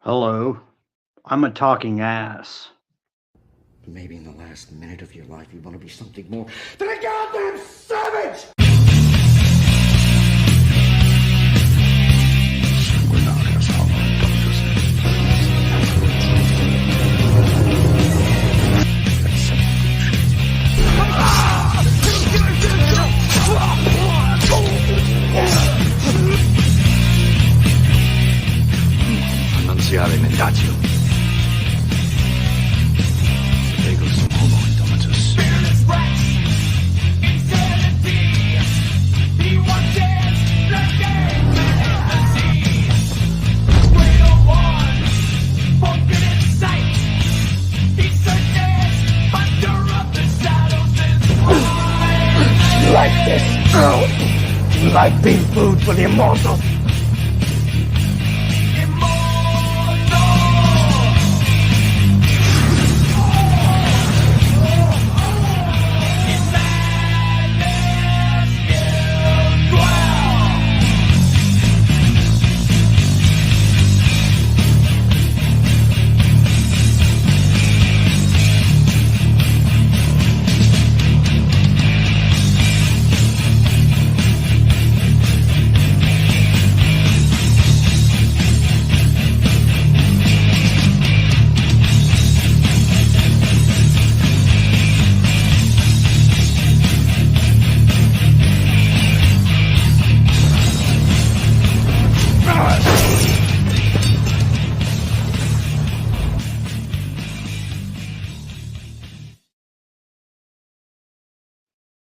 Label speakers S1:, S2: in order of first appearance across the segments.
S1: Hello, I'm a talking ass.
S2: Maybe in the last minute of your life you want to be something more than a goddamn savage!
S3: We're not gonna solve our doctor's Annunziare mendatio. Ego sum homo indomitus.
S2: You like this? Oh. You like being food for the immortal?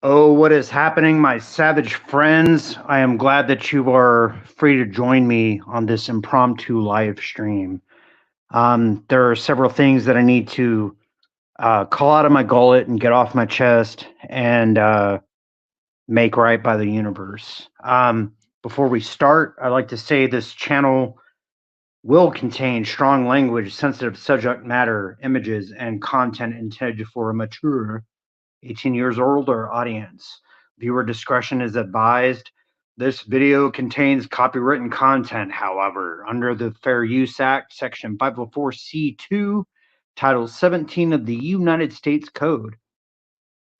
S1: Oh, what is happening, my savage friends? I am glad that you are free to join me on this impromptu live stream. There are several things that I need to call out of my gullet and get off my chest and make right by the universe. Before we start, I'd like to say this channel will contain strong language, sensitive subject matter, images, and content intended for a mature 18 years or older audience. Viewer discretion is advised. This video contains copywritten content, however, under the Fair Use Act, Section 504C2, Title 17 of the United States Code.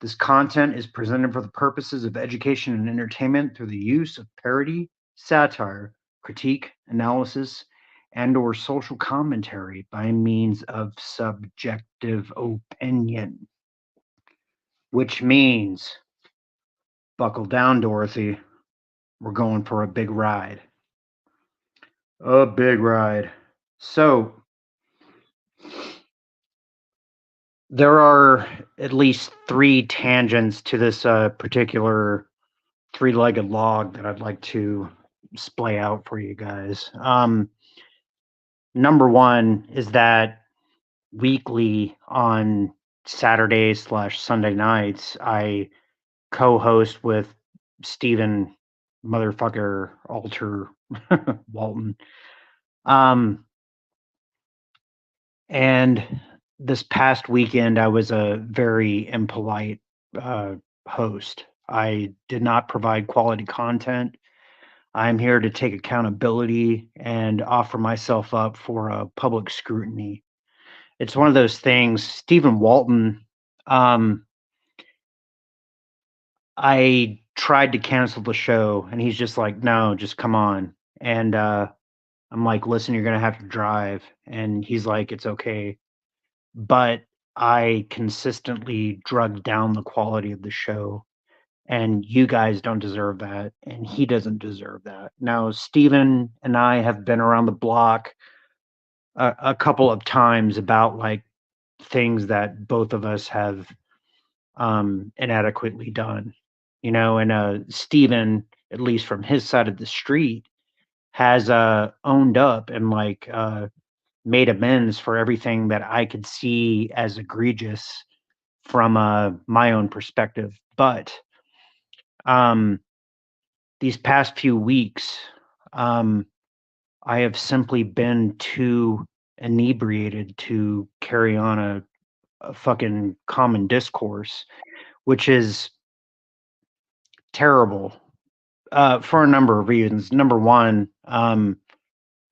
S1: This content is presented for the purposes of education and entertainment through the use of parody, satire, critique, analysis, and/or social commentary by means of subjective opinion. Which means, buckle down, Dorothy. We're going for a big ride. A big ride. So, there are at least 3 tangents to this particular 3-legged log that I'd like to splay out for you guys. Number 1 is that weekly on Saturday/Sunday nights, I co-host with Steven motherfucker Alter Walton. And this past weekend, I was a very impolite host. I did not provide quality content. I'm here to take accountability and offer myself up for public scrutiny. It's one of those things. Stephen Walton, I tried to cancel the show, and he's just like, no, just come on. And I'm like, listen, you're going to have to drive. And he's like, it's okay. But I consistently drug down the quality of the show. And you guys don't deserve that. And he doesn't deserve that. Now, Steven and I have been around the block a couple of times about like things that both of us have inadequately done. You know, and Steven, at least from his side of the street, has owned up and like made amends for everything that I could see as egregious from my own perspective. But these past few weeks, I have simply been too inebriated to carry on a fucking common discourse, which is terrible for a number of reasons. Number one,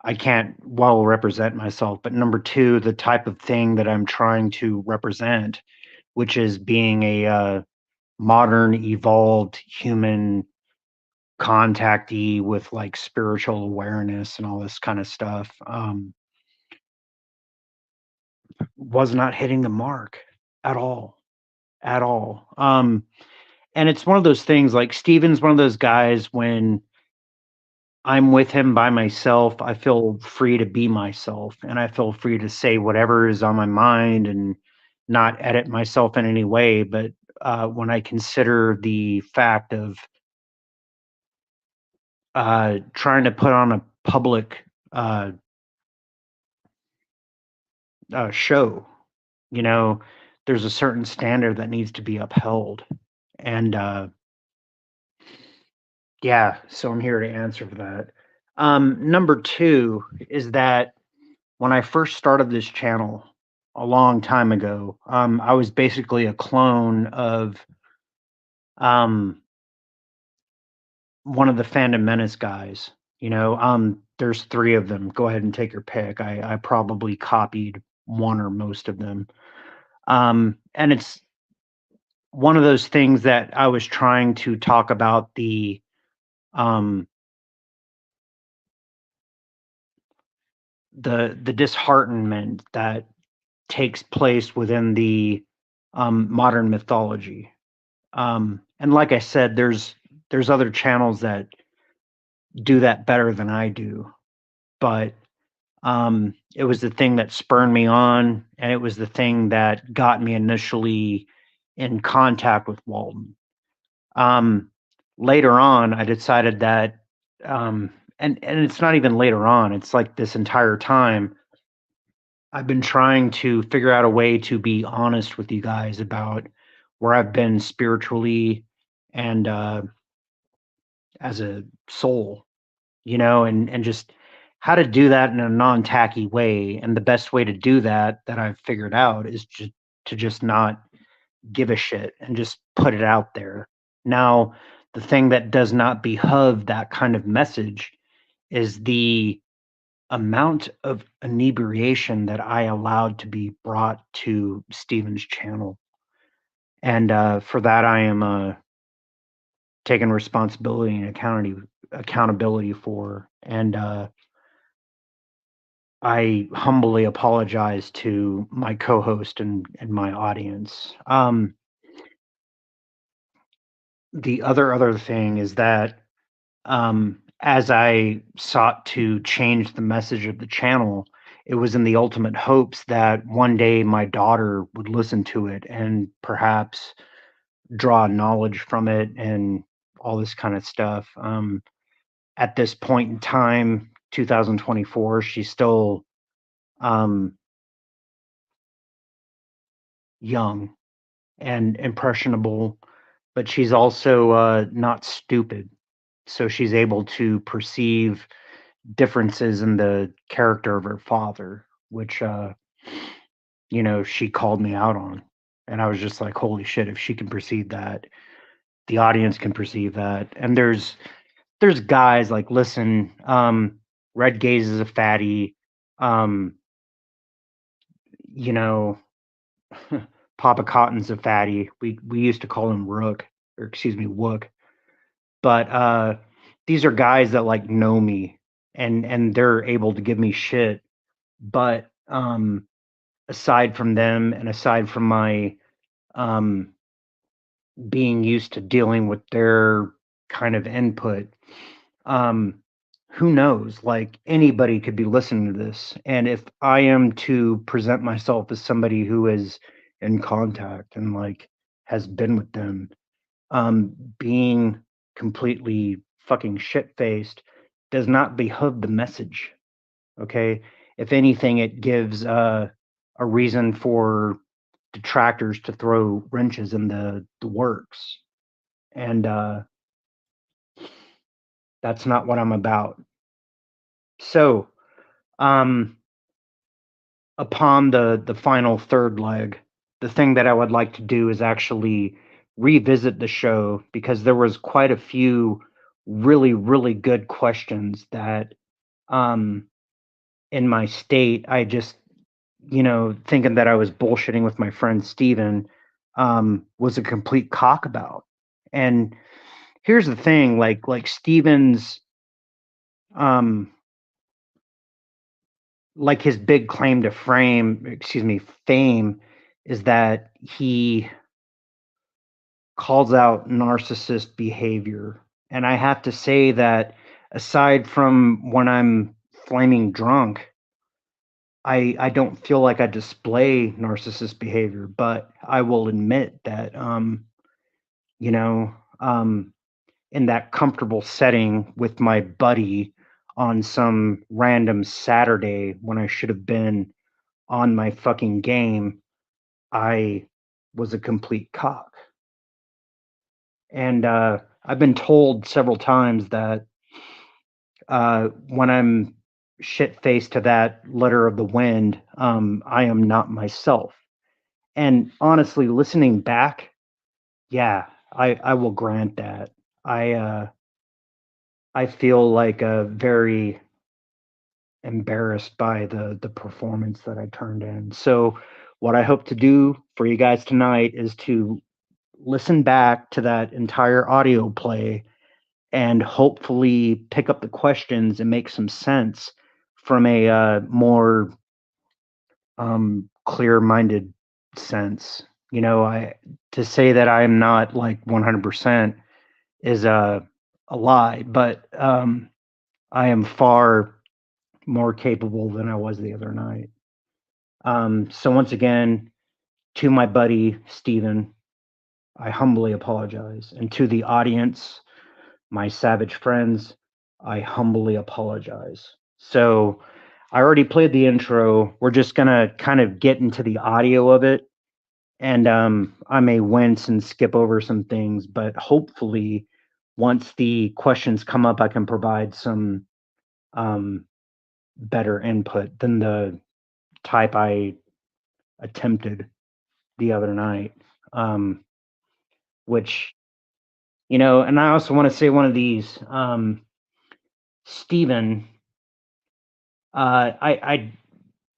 S1: I can't well represent myself. But number two, the type of thing that I'm trying to represent, which is being a modern, evolved human contactee with like spiritual awareness and all this kind of stuff, was not hitting the mark at all, at all. And it's one of those things, like Steven's one of those guys, when I'm with him by myself, I feel free to be myself and I feel free to say whatever is on my mind and not edit myself in any way. But when I consider the fact of trying to put on a public show, you know, there's a certain standard that needs to be upheld. And yeah, so I'm here to answer for that. Number two is that when I first started this channel a long time ago, I was basically a clone of one of the Fandom Menace guys. You know, there's three of them. Go ahead and take your pick. I probably copied one or most of them. And it's one of those things that I was trying to talk about the disheartenment that takes place within the modern mythology. And like I said, there's other channels that do that better than I do, but it was the thing that spurred me on, and it was the thing that got me initially in contact with Walton. Later on, I decided that, and it's not even later on, it's like this entire time, I've been trying to figure out a way to be honest with you guys about where I've been spiritually and as a soul, you know, and just how to do that in a non-tacky way. And the best way to do that I've figured out is just to just not give a shit and just put it out there. Now, the thing that does not behove that kind of message is the amount of inebriation that I allowed to be brought to Steven's channel. And for that, I am taking responsibility and accountability for. And I humbly apologize to my co-host and my audience. The other thing is that as I sought to change the message of the channel, it was in the ultimate hopes that one day my daughter would listen to it and perhaps draw knowledge from it and all this kind of stuff. At this point in time, 2024, she's still young and impressionable, but she's also not stupid. So she's able to perceive differences in the character of her father, which, you know, she called me out on. And I was just like, holy shit, if she can perceive that, the audience can perceive that. And there's guys like, listen, Red Gaze is a fatty, you know, Papa Cotton's a fatty. We used to call him Rook, or excuse me, Wook. But these are guys that like know me and they're able to give me shit. But aside from them and aside from my being used to dealing with their kind of input, who knows? Like anybody could be listening to this. And if I am to present myself as somebody who is in contact and like has been with them, being completely fucking shit-faced does not behoove the message. Okay, if anything, it gives a reason for detractors to throw wrenches in the works, and that's not what I'm about. So, upon the final third leg, the thing that I would like to do is actually revisit the show, because there was quite a few really good questions that in my state, I just, thinking that I was bullshitting with my friend Steven, was a complete cock about. And here's the thing, like Steven's, like his big claim to fame is that he calls out narcissist behavior. And I have to say that aside from when I'm flaming drunk, I don't feel like I display narcissist behavior, but I will admit that, you know, um, in that comfortable setting with my buddy on some random Saturday when I should have been on my fucking game, I was a complete cock. And I've been told several times that when I'm shit faced to that letter of the wind, I am not myself. And honestly, listening back, yeah, I will grant that. I feel like very embarrassed by the performance that I turned in. So what I hope to do for you guys tonight is to listen back to that entire audio play and hopefully pick up the questions and make some sense from a more clear-minded sense. I to say that I'm not like 100% is a lie, but I am far more capable than I was the other night. So once again, to my buddy Steven, I humbly apologize, and to the audience, my savage friends, I humbly apologize. So I already played the intro. We're just gonna kind of get into the audio of it. And I may wince and skip over some things, but hopefully once the questions come up, I can provide some better input than the type I attempted the other night. Which, and I also want to say one of these, Stephen, I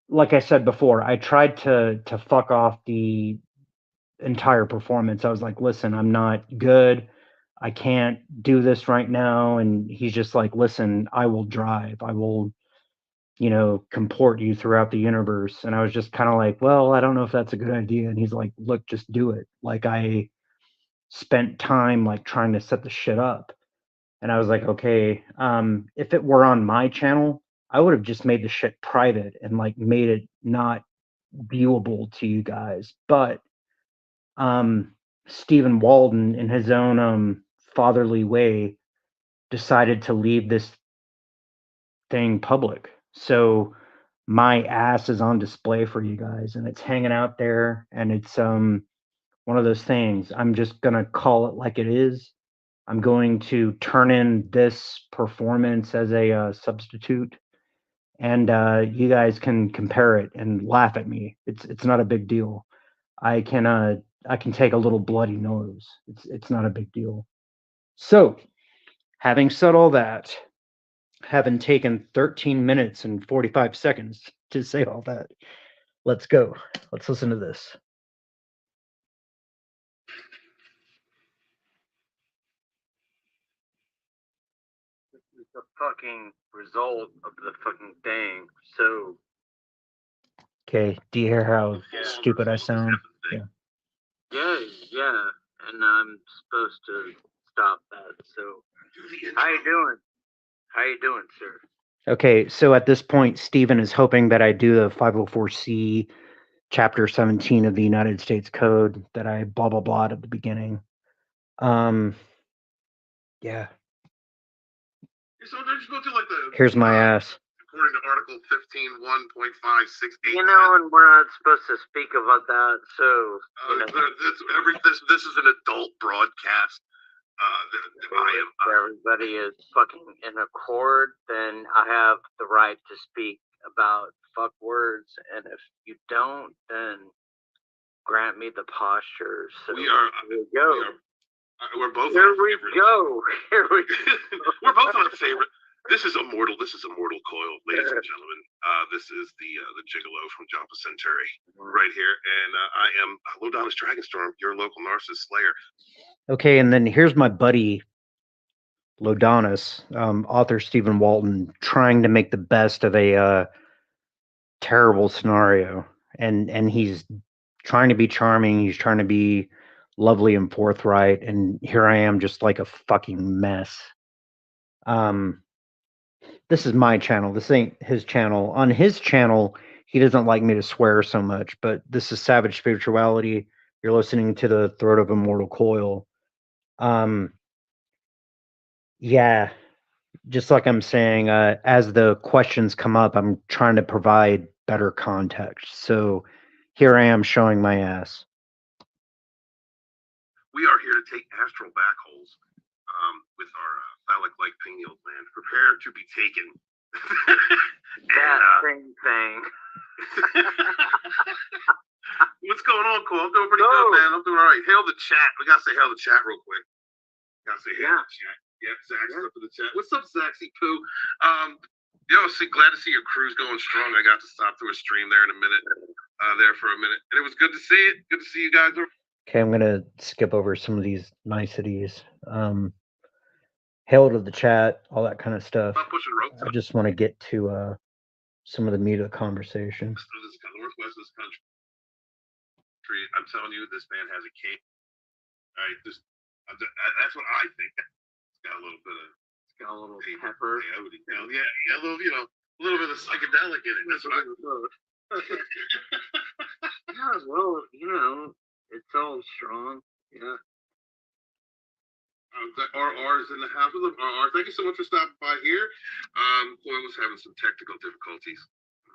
S1: like I said before, I tried to fuck off the entire performance. I was like, listen, I'm not good. I can't do this right now. And he's just like, listen, I will drive. I will, comport you throughout the universe. And I was just kind of like, well, I don't know if that's a good idea. And he's like, look, just do it. Like I spent time like trying to set the shit up. And I was like, okay, if it were on my channel, I would have just made the shit private and like made it not viewable to you guys. But Stephen Walton, in his own fatherly way, decided to leave this thing public. So my ass is on display for you guys, and it's hanging out there, and it's one of those things. I'm just gonna call it like it is. I'm going to turn in this performance as a substitute, and you guys can compare it and laugh at me. It's not a big deal. I can take a little bloody nose. It's not a big deal. So, having said all that, having taken 13 minutes and 45 seconds to say all that, let's go. Let's listen to this. This is the fucking result of the fucking thing. So, okay, do you hear how stupid I sound? Yeah. Yeah, and I'm supposed to stop that. So, how you doing, sir? Okay, so at this point, Stephen is hoping that I do the 504C Chapter 17 of the United States Code that I blah blah blah at the beginning. Yeah.
S4: So don't you go to like the
S1: Here's my ass.
S4: according to Article 15.1.568.
S1: And we're not supposed to speak about that, so
S4: this is an adult broadcast.
S1: If everybody is fucking in accord, then I have the right to speak about fuck words, and if you don't, then grant me the posture. So
S4: here we go. We're both
S1: here we go.
S4: We're both on a favorite. This is Immortal. This is Immortal Coil, ladies and gentlemen. This is the Gigolo from Jumpa Centauri right here, and I am Lodonis Dragonstorm, your local narcissist slayer.
S1: Okay, and then here's my buddy Lodonis, author Stephen Walton, trying to make the best of a terrible scenario, and he's trying to be charming. He's trying to be lovely and forthright, and here I am, just like a fucking mess. This is my channel. This ain't his channel. On his channel, he doesn't like me to swear so much, but this is Savage Spirituality. You're listening to the Throat of Immortal Coil. Yeah, just like I'm saying, as the questions come up, I'm trying to provide better context. So here I am showing my ass.
S4: We are here to take astral back holes with our phallic-like pineal gland. Prepare to be taken.
S5: Same thing.
S4: What's going on, Cole? I'm doing pretty good, man. I'm doing all right. Hail the chat. We gotta say hail the chat real quick. Gotta say hail the chat. Yep, Zach's up in the chat. What's up, Zaxy Poo? Glad to see your crew's going strong. I got to stop through a stream there in a minute, there for a minute, and it was good to see it. Good to see you guys.
S1: Okay, I'm gonna skip over some of these niceties. Hail to the chat, all that kind of stuff.
S4: Stop pushing ropes.
S1: I just want to get to some of the meat of the conversation.
S4: Northwest of this country. I'm telling you, this man has a cape. That's what I think. It's got a little bit of.
S5: It's got a little pepper.
S4: Yeah, a little, a little bit of psychedelic in it. That's what I.
S5: Yeah, well, it's all strong. Yeah.
S4: RR's in the house with them. RR, thank you so much for stopping by here. Coil was having some technical difficulties,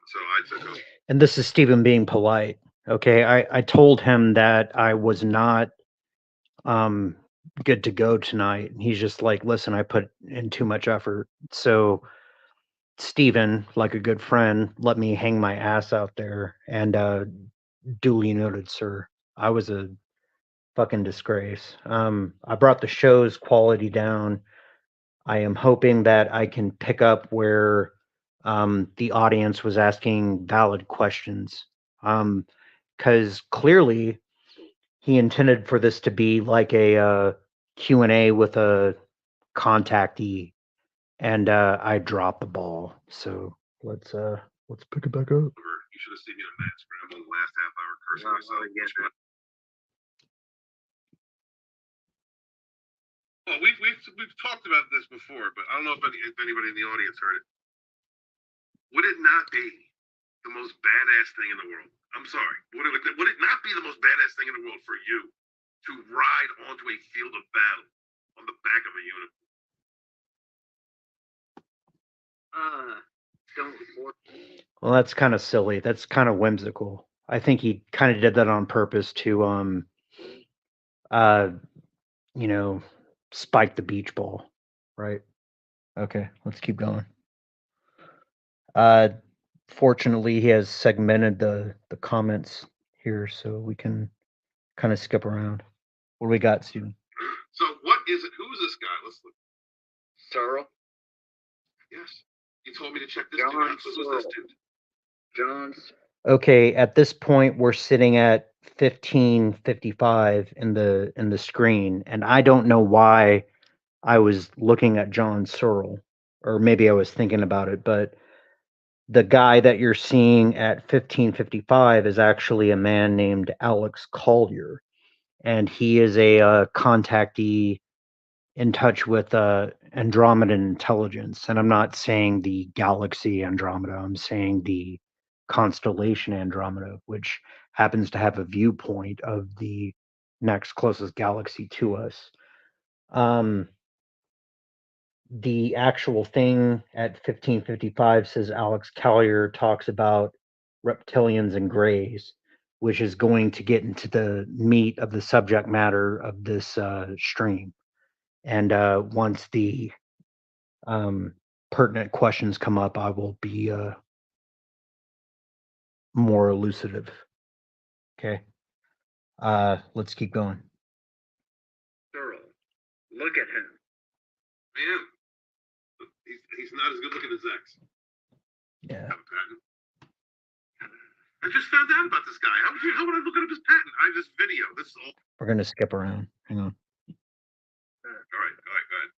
S4: so I took over.
S1: And this is Stephen being polite. Okay, I told him that I was not good to go tonight, and he's just like, listen, I put in too much effort. So Stephen, like a good friend, let me hang my ass out there, and duly noted, sir. I was a fucking disgrace. I brought the show's quality down. I am hoping that I can pick up where the audience was asking valid questions. Because clearly he intended for this to be like a Q&A with a contactee, and I dropped the ball. So let's pick it back up.
S4: You should have seen me in a mad scramble the last half hour cursing myself. Well, we've talked about this before, but I don't know if anybody in the audience heard it. Would it not be the most badass thing in the world? I'm sorry. Would it not be the most badass thing in the world for you to ride onto a field of battle on the back of a unicorn?
S1: Well, that's kind of silly. That's kind of whimsical. I think he kind of did that on purpose to, spike the beach ball, right? Okay, let's keep going. Fortunately, he has segmented the comments here, so we can kind of skip around. What do we got, Steven?
S4: So what is it? Who is this guy? Let's look.
S5: Searle?
S4: Yes. He told me to check this dude out. So who's this dude?
S5: Jones.
S1: Okay, at this point we're sitting at 15:55 in the screen, and I don't know why I was looking at John Searle, or maybe I was thinking about it, but the guy that you're seeing at 15:55 is actually a man named Alex Collier, and he is a contactee in touch with Andromedan intelligence. And I'm not saying the galaxy Andromeda, I'm saying the constellation Andromeda, which happens to have a viewpoint of the next closest galaxy to us. The actual thing at 15:55 says Alex Collier talks about reptilians and grays, which is going to get into the meat of the subject matter of this stream. And once the pertinent questions come up, I will be more elucidative. Okay. Let's keep going.
S5: Searle. Look at him.
S4: Man, He's not as good looking as X.
S1: Yeah.
S4: Have a patent. I just found out about this guy. How would I look up his patent? I just video. This is all.
S1: We're gonna skip around. Hang on.
S4: All right, go ahead.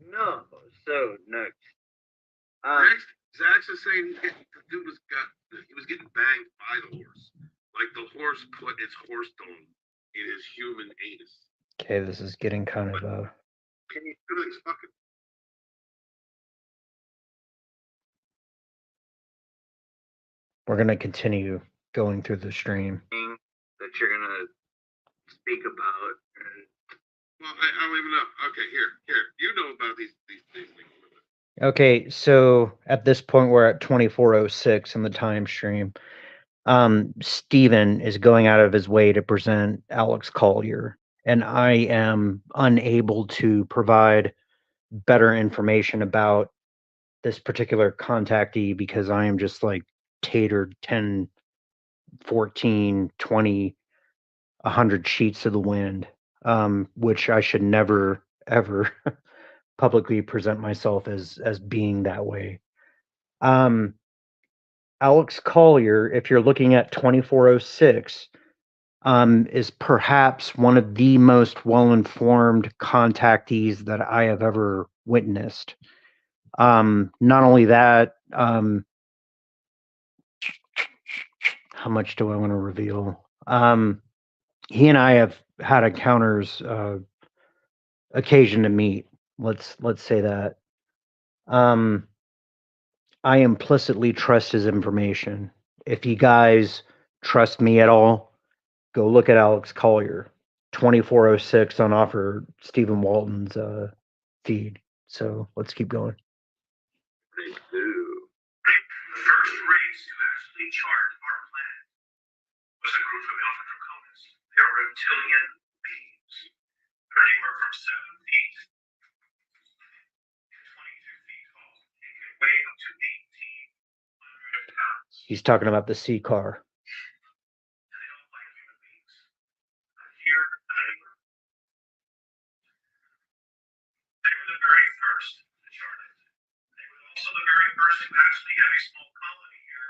S5: No. So next.
S4: Next, Zach's is saying the dude was getting banged by the horse. Like the horse put its horse tongue in his human anus.
S1: Okay, this is getting kind of
S4: Everything's fucking.
S1: we're gonna continue going through the stream.
S5: That you're gonna speak about.
S4: Well, I don't even know. Okay, here. You know about these things.
S1: Okay, so at this point we're at 24:06 in the time stream. Steven is going out of his way to present Alex Collier, and I am unable to provide better information about this particular contactee because I am just like tatered 10, 14, 20, 100 sheets to the wind, which I should never, ever publicly present myself as being that way. Alex Collier, if you're looking at 24:06, is perhaps one of the most well-informed contactees that I have ever witnessed. Not only that, how much do I want to reveal? He and I have had encounters, occasion to meet. Let's say that. I implicitly trust his information. If you guys trust me at all, go look at Alex Collier, 24:06 on offer Stephen Walton's feed. So let's keep going.
S4: They do.
S6: The first race to actually chart our planet was a group of alpha draconis. They are reptilian beings. They're anywhere from 7 feet to 22 feet tall. They can weigh up to 1,800 pounds.
S1: He's talking about the Ciakar.
S6: And they don't like human beings. Not here, not anywhere. They were the very first to chart it. They were also the very first to actually have a small colony here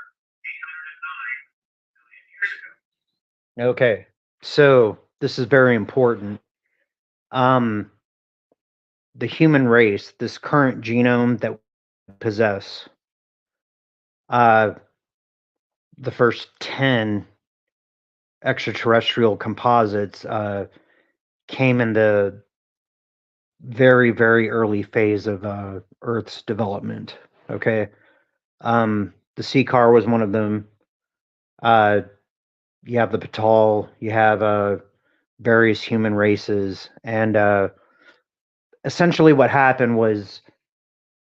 S6: 809 million years ago.
S1: Okay, so this is very important. The human race, this current genome that we possess, the first 10 extraterrestrial composites came in the very, very early phase of Earth's development. Okay, the Ciakar was one of them. You have the Patal, you have various human races, and essentially what happened was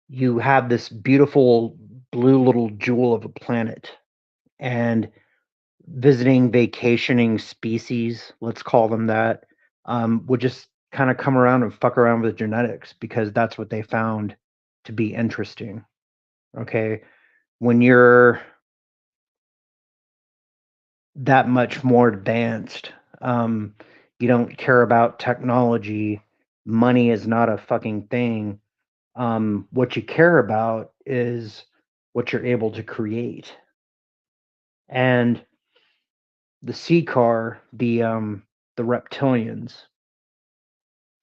S1: you have this beautiful blue little jewel of a planet, and visiting vacationing species, let's call them that, would just kind of come around and fuck around with genetics because that's what they found to be interesting. Okay, when you're that much more advanced, you don't care about technology. Money is not a fucking thing. What you care about is what you're able to create. And the Ciakar, the reptilians,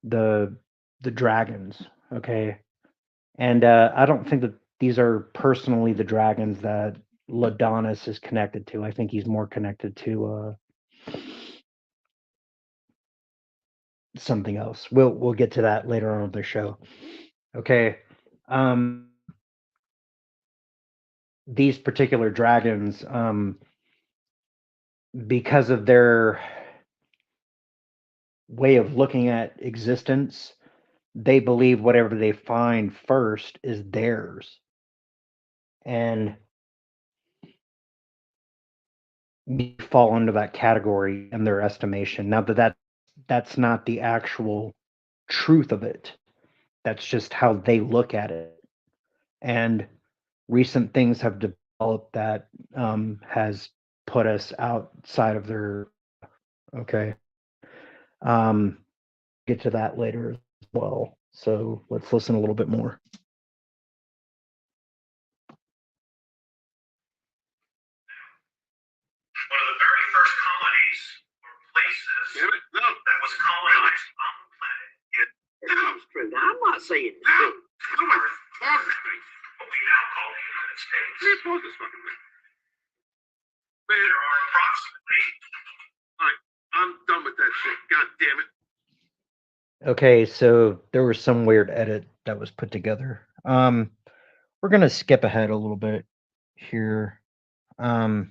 S1: the dragons, okay? And I don't think that these are personally the dragons that Ladonis is connected to. I think he's more connected to something else. We'll get to that later on in the show. Okay. These particular dragons, because of their way of looking at existence, they believe whatever they find first is theirs. And we fall into that category in their estimation. Now that's not the actual truth of it. That's just how they look at it. And recent things have developed that has put us outside of their. Okay. Get to that later as well. So let's listen a little bit more.
S6: place or places
S4: Damn it, no.
S6: that was colonized on the planet is
S5: It's true. Now, I'm not saying it's
S4: No.
S5: true.
S4: No, pause this thing.
S6: what we now call the United States.
S4: Please pause this fucking thing. Man,
S6: There are approximately
S4: I'm done with that shit. God damn it.
S1: Okay, so there was some weird edit that was put together. We're gonna skip ahead a little bit here. Okay.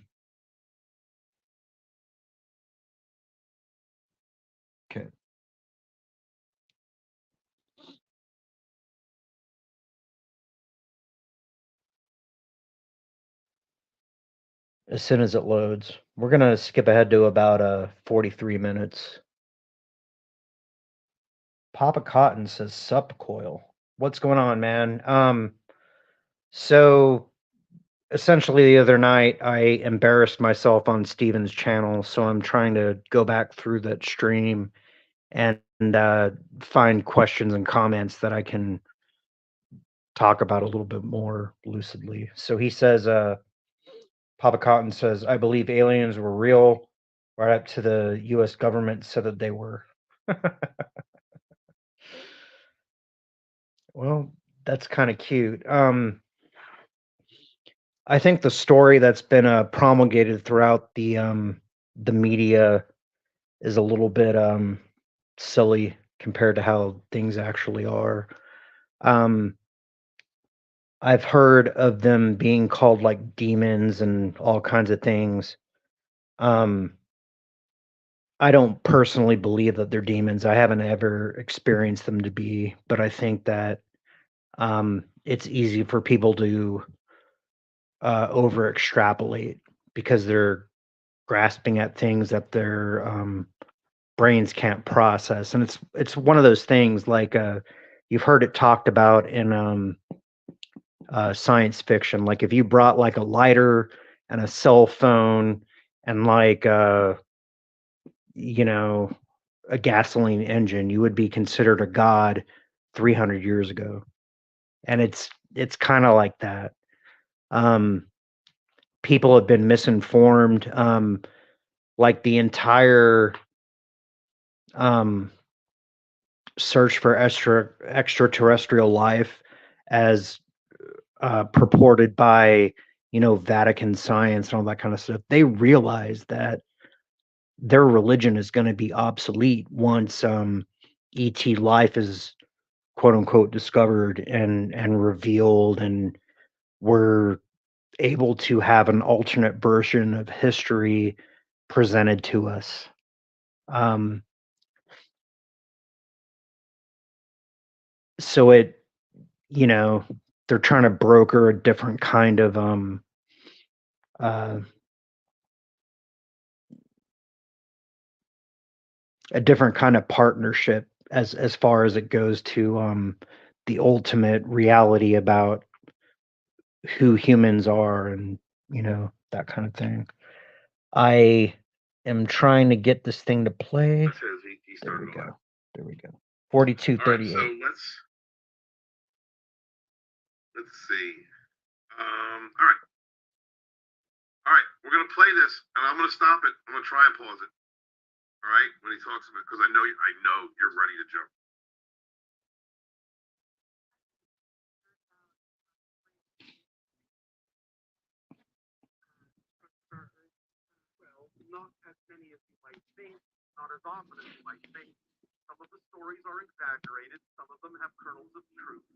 S1: As soon as it loads, we're gonna skip ahead to about 43 minutes. Papa Cotton says sup coil. What's going on, man? So essentially the other night I embarrassed myself on Steven's channel, so I'm trying to go back through that stream and find questions and comments that I can talk about a little bit more lucidly. So he says, Papa Cotton says, I believe aliens were real right up to the US government said that they were. Well, that's kind of cute. I think the story that's been promulgated throughout the media is a little bit silly compared to how things actually are. I've heard of them being called like demons and all kinds of things. I don't personally believe that they're demons. I haven't ever experienced them to be, but I think that it's easy for people to over extrapolate because they're grasping at things that their brains can't process, and it's one of those things like you've heard it talked about in science fiction. Like if you brought like a lighter and a cell phone and like you know, a gasoline engine, you would be considered a god 300 years ago. And it's kind of like that. People have been misinformed. Like the entire search for extraterrestrial life as purported by, you know, Vatican science and all that kind of stuff. They realize that their religion is going to be obsolete once ET life is quote unquote discovered and revealed, and we're able to have an alternate version of history presented to us. So it, you know, they're trying to broker a different kind of a different kind of partnership as far as it goes to the ultimate reality about who humans are, and you know, that kind of thing. I am trying to get this thing to play.
S4: That says he
S1: There
S4: started
S1: we
S4: all that.
S1: go. There we go. 4238.
S4: All right, so let's see. All right, we're gonna play this, and I'm gonna stop it. I'm gonna try and pause it. All right, when he talks about, because I know you're ready to jump.
S7: Well, not as many as you might think, not as often as you might think. Some of the stories are exaggerated, some of them have kernels of truth.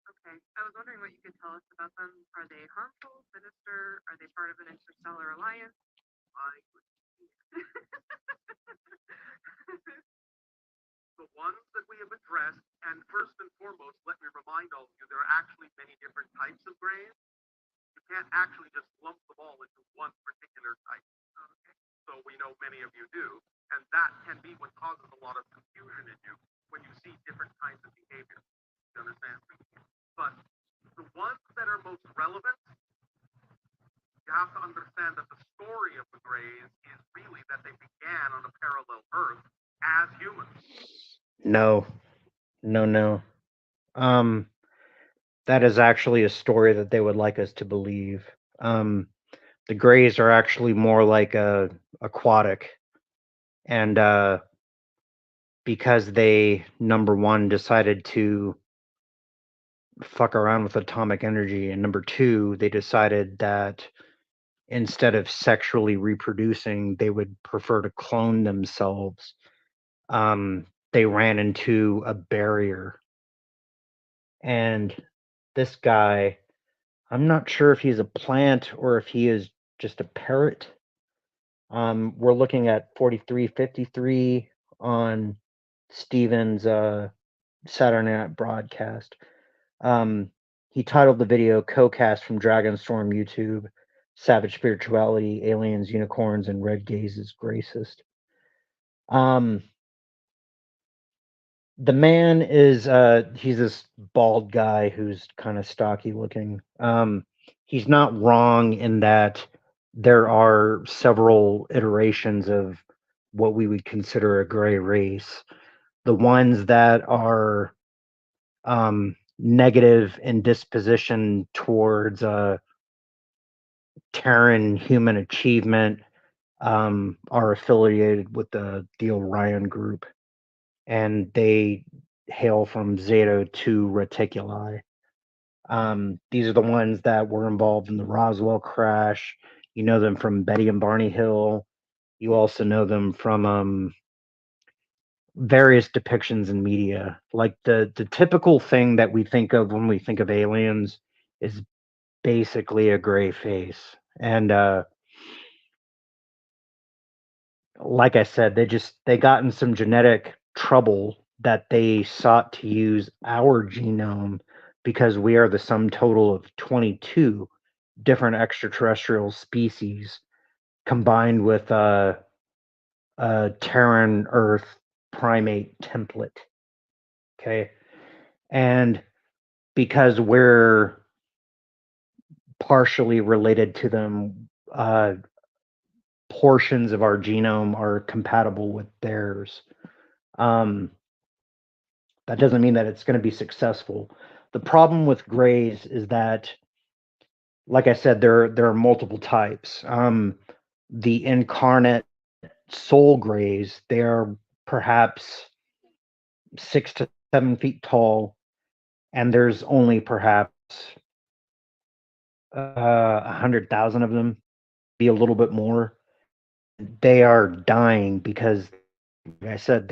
S8: Okay, I was wondering what you could tell us about them. Are they harmful, sinister? Are they part of an interstellar alliance?
S7: The ones that we have addressed, and first and foremost, let me remind all of you, there are actually many different types of grays. You can't actually just lump them all into one particular type. Okay. So we know many of you do, and that can be what causes a lot of confusion in you when you see different kinds of behavior. You understand? But the ones that are most relevant, you have to understand that the story of the Greys is really that they began on a parallel Earth as humans.
S1: No. That is actually a story that they would like us to believe. The Greys are actually more like aquatic. And because they, number one, decided to fuck around with atomic energy, and number two, they decided that instead of sexually reproducing, they would prefer to clone themselves. They ran into a barrier. And this guy, I'm not sure if he's a plant or if he is just a parrot. We're looking at 4353 on Steven's Saturday Night broadcast. He titled the video "Co-cast from Dragonstorm YouTube: Savage Spirituality, Aliens, Unicorns, and Red Gaze is Racist." The man is he's this bald guy who's kind of stocky looking. He's not wrong in that there are several iterations of what we would consider a gray race. The ones that are negative in disposition towards Terran human achievement are affiliated with the Orion group, and they hail from Zeta 2 Reticuli. These are the ones that were involved in the Roswell crash. You know them from Betty and Barney Hill. You also know them from various depictions in media. Like the typical thing that we think of when we think of aliens is basically a gray face. And like I said, they got in some genetic trouble that they sought to use our genome because we are the sum total of 22 different extraterrestrial species combined with a Terran Earth primate template. Okay. And because we're partially related to them, portions of our genome are compatible with theirs. That doesn't mean that it's going to be successful. The problem with grays is that, like I said, there are multiple types. The incarnate soul grays, they are perhaps 6 to 7 feet tall, and there's only perhaps 100,000 of them, be a little bit more. They are dying because, like I said,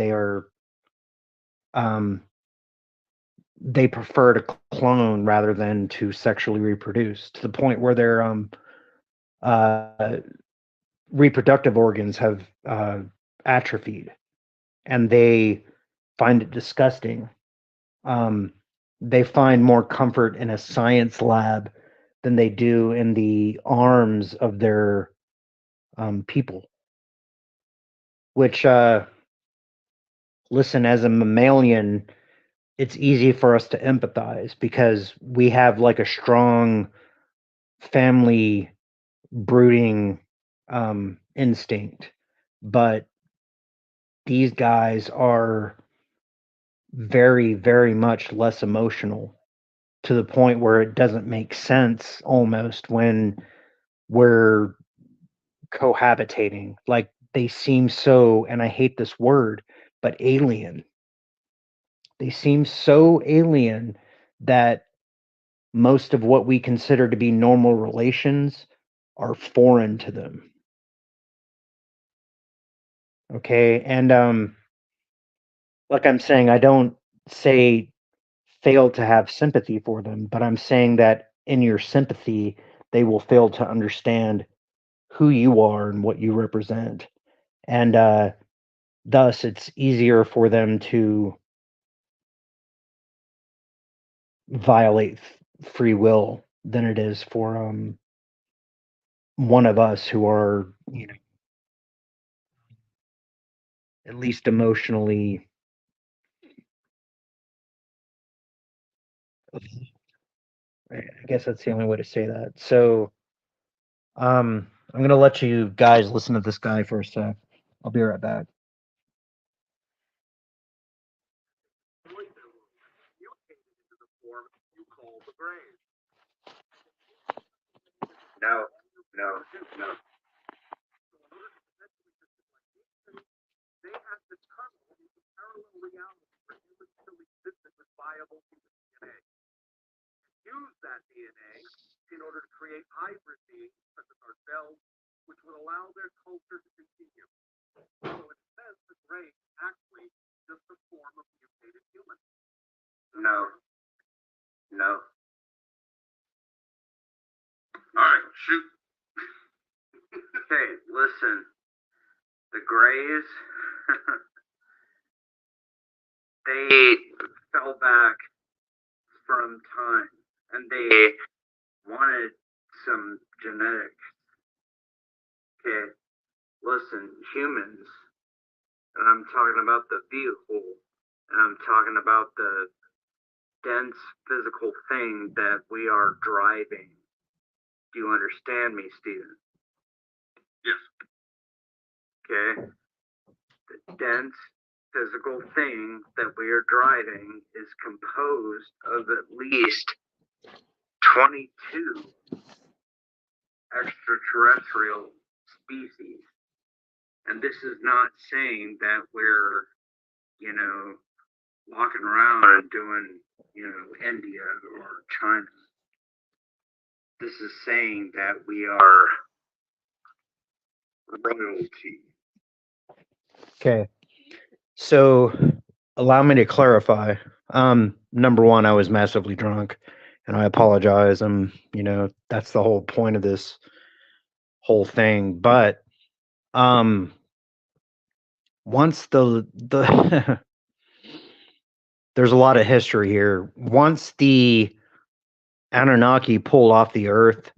S1: they prefer to clone rather than to sexually reproduce, to the point where their reproductive organs have atrophied, and they find it disgusting. They find more comfort in a science lab than they do in the arms of their people. Which, listen, as a mammalian, it's easy for us to empathize because we have like a strong family brooding instinct. But these guys are very, very much less emotional, to the point where it doesn't make sense almost when we're cohabitating. Like they seem so, and I hate this word, but alien. They seem so alien that most of what we consider to be normal relations are foreign to them. Okay. And like I'm saying, I don't say fail to have sympathy for them, but I'm saying that in your sympathy, they will fail to understand who you are and what you represent. And thus, it's easier for them to violate free will than it is for one of us who are, at least emotionally. I guess that's the only way to say that. So, I'm gonna let you guys listen to this guy for a sec. I'll be right back.
S7: Mutated into the form you call the brain.
S5: No.
S7: So in order to potentially parallel reality where humans still existed with viable human DNA. Use that DNA in order to create hybrid beings such as ourselves, which would allow their culture to continue. So in a sense, the Grey is actually just a form of mutated human.
S5: No. No.
S4: All right, shoot.
S5: Okay, listen. The Greys, they fell back from time, and they wanted some genetics. Okay, listen, humans, and I'm talking about the vehicle, and I'm talking about the dense physical thing that we are driving. Do you understand me, Steven?
S4: Yes.
S5: Okay. The dense physical thing that we are driving is composed of at least 22 extraterrestrial species. And this is not saying that we're, walking around and doing, India or China. This is saying that we are royalty.
S1: Okay. So allow me to clarify. Number one, I was massively drunk and I apologize. That's the whole point of this whole thing. But once the there's a lot of history here. Once the Anunnaki pulled off the earth,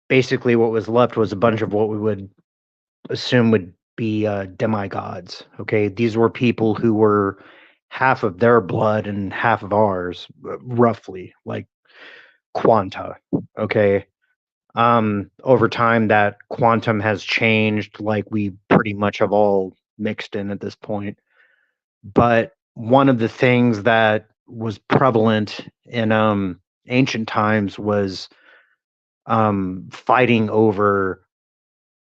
S1: basically what was left was a bunch of what we would assume would be demigods. Okay, these were people who were half of their blood and half of ours, roughly, like quanta. Okay. Over time, that quantum has changed, like we pretty much have all mixed in at this point. But one of the things that was prevalent in ancient times was fighting over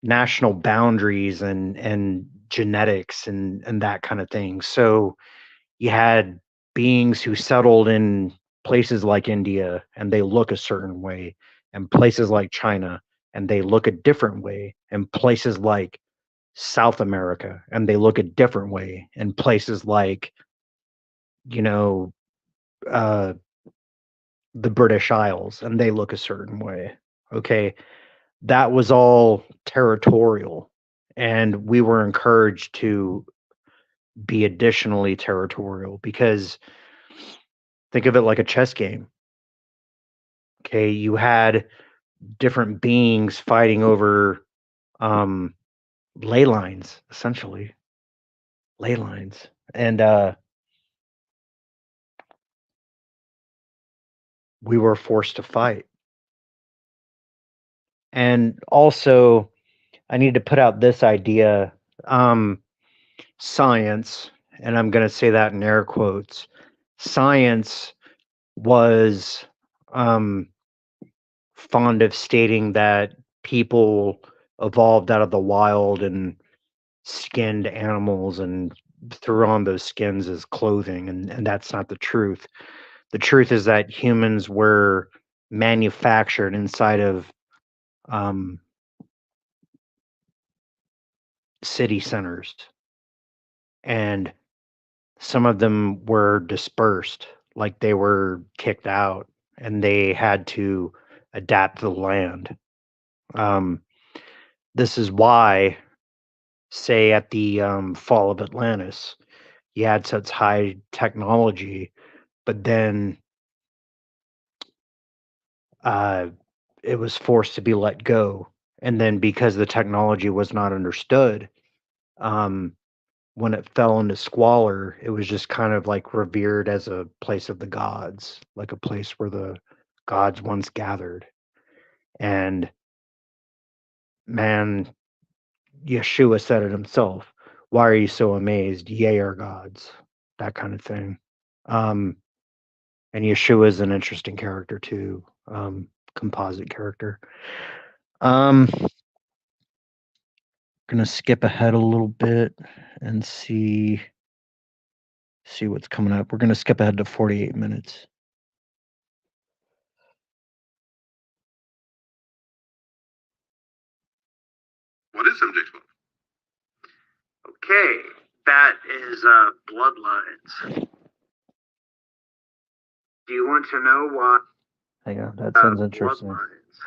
S1: national boundaries and genetics and that kind of thing. So you had beings who settled in places like India and they look a certain way, and places like China and they look a different way, and places like South America and they look a different way, and places like uh, the British Isles and they look a certain way. Okay, that was all territorial, and we were encouraged to be additionally territorial because think of it like a chess game. Okay, you had different beings fighting over ley lines, essentially. Ley lines. And we were forced to fight. And also, I need to put out this idea. Science, and I'm going to say that in air quotes, science was fond of stating that people evolved out of the wild and skinned animals and threw on those skins as clothing, and that's not the truth. The truth is that humans were manufactured inside of city centers, and some of them were dispersed, like they were kicked out, and they had to adapt to the land. This is why, say, at the fall of Atlantis, you had such high technology, but then it was forced to be let go. And then because the technology was not understood, when it fell into squalor, it was just kind of like revered as a place of the gods, like a place where the gods once gathered. And man, Yeshua said it himself. Why are you so amazed? Ye are gods. That kind of thing. And Yeshua is an interesting character too. Composite character. Gonna skip ahead a little bit and see See what's coming up. We're going to skip ahead to 48 minutes.
S4: What is MJ12?
S5: Okay, that is bloodlines. Do you want to know why?
S1: Hang on, that sounds interesting.
S5: Bloodlines.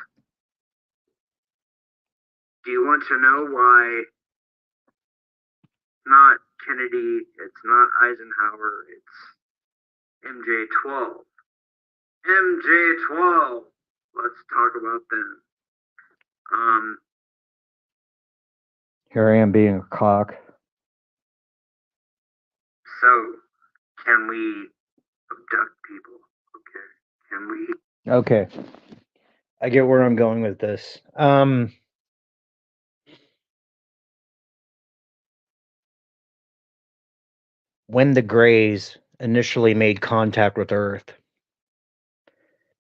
S5: Do you want to know why? Not Kennedy, it's not Eisenhower, it's MJ12. MJ12. Let's talk about them.
S1: Here I am being a cock.
S5: So, can we abduct people? Okay. Can we?
S1: Okay. I get where I'm going with this. When the Greys initially made contact with Earth,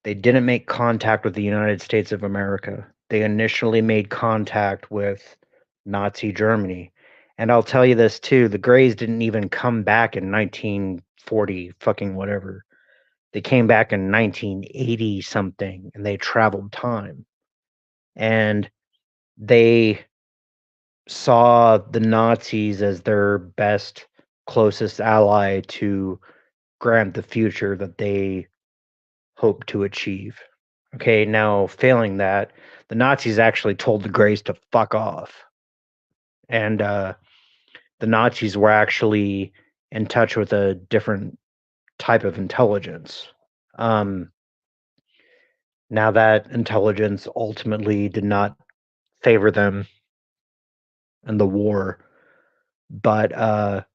S1: they didn't make contact with the United States of America. They initially made contact with Nazi Germany. And I'll tell you this too, the Greys didn't even come back in 1940 fucking whatever. They came back in 1980 something and they traveled time. And they saw the Nazis as their best, closest ally to grant the future that they hoped to achieve. Okay, now failing that, the Nazis actually told the Greys to fuck off. And the Nazis were actually in touch with a different type of intelligence. Now that intelligence ultimately did not favor them in the war, but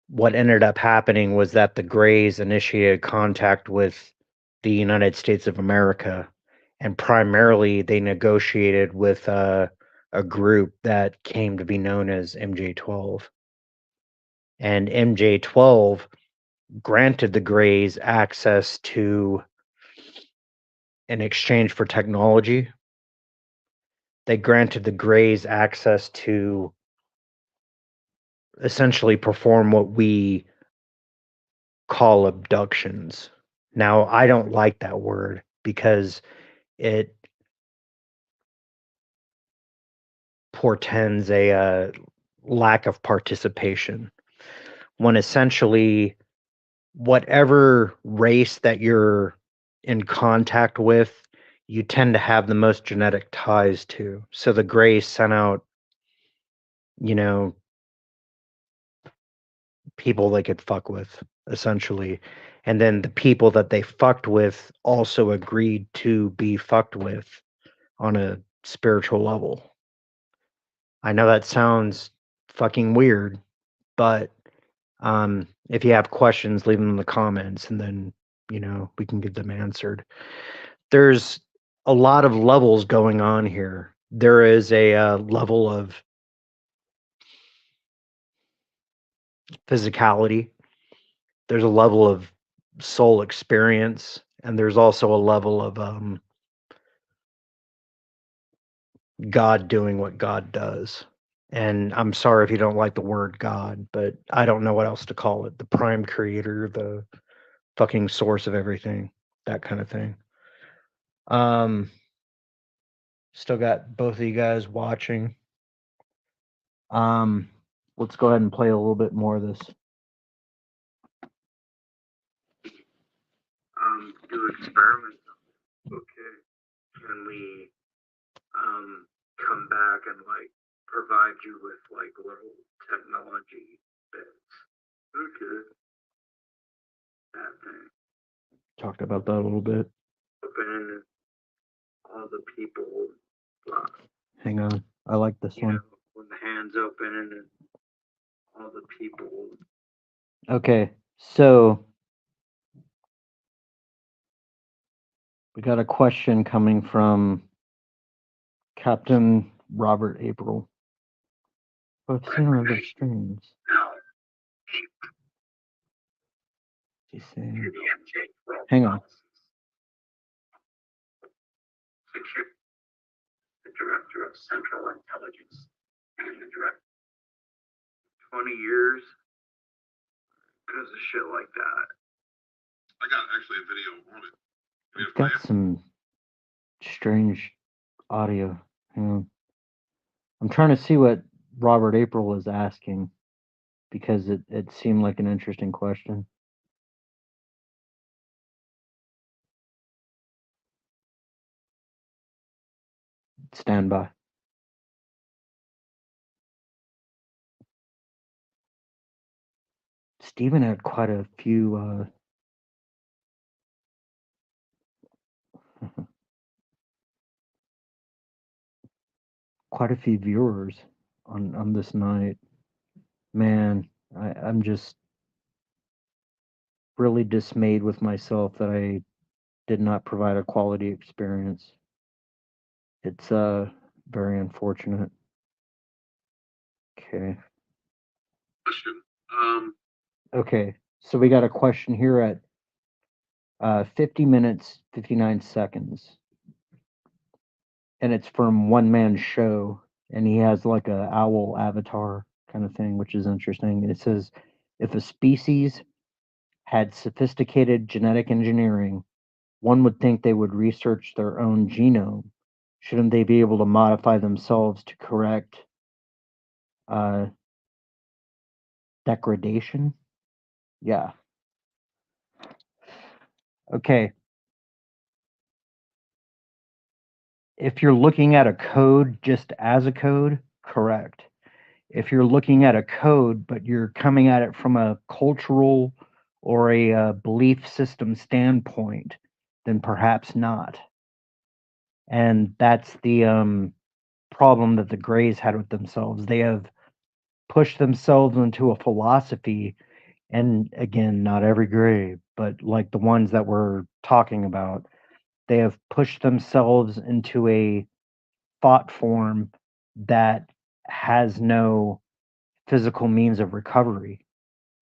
S1: what ended up happening was that the Greys initiated contact with the United States of America, and primarily they negotiated with a group that came to be known as MJ12. And MJ12 granted the Greys access to, in exchange for technology, they granted the Greys access to essentially perform what we call abductions. Now, I don't like that word because it portends a lack of participation. When essentially, whatever race that you're in contact with, you tend to have the most genetic ties to. So the Greys sent out, people they could fuck with, essentially. And then the people that they fucked with also agreed to be fucked with on a spiritual level. I know that sounds fucking weird, but if you have questions, leave them in the comments and then, we can get them answered. There's a lot of levels going on here. There is a level of physicality. There's a level of soul experience, and there's also a level of God doing what God does. And I'm sorry if you don't like the word God, but I don't know what else to call it. The prime creator, the fucking source of everything, that kind of thing. Still got both of you guys watching. Let's go ahead and play a little bit more of this.
S5: Do experiments. Okay. Can we come back and provide you with little technology bits? Okay. That thing.
S1: Talked about that a little bit.
S5: Open all the people.
S1: Hang on. I like this one.
S5: When the hands open and all the people.
S1: Okay, so we got a question coming from Captain Robert April. Oh, it's seen on other streams. He's saying, hang on.
S5: The director of Central Intelligence and the director. 20 years. because of shit like that.
S4: I got actually a video on it.
S9: I've got some strange audio. Hang on. I'm trying to see what Robert April is asking because it seemed like an interesting question. Stand by. Stephen had quite a few quite a few viewers on this night. Man, I'm just really dismayed with myself that I did not provide a quality experience. It's very unfortunate. Okay.
S4: Question.
S9: Okay, so we got a question here at 50 minutes 59 seconds, and it's from One Man Show, and he has like a owl avatar kind of thing, which is interesting. It says, if a species had sophisticated genetic engineering, one would think they would research their own genome. Shouldn't they be able to modify themselves to correct degradation? Yeah. Okay. If you're looking at a code just as a code, correct. If you're looking at a code, but you're coming at it from a cultural or a belief system standpoint, then perhaps not. And that's the problem that the Greys had with themselves. They have pushed themselves into a philosophy, and again, not every Grey, but like the ones that we're talking about, they have pushed themselves into a thought form that has no physical means of recovery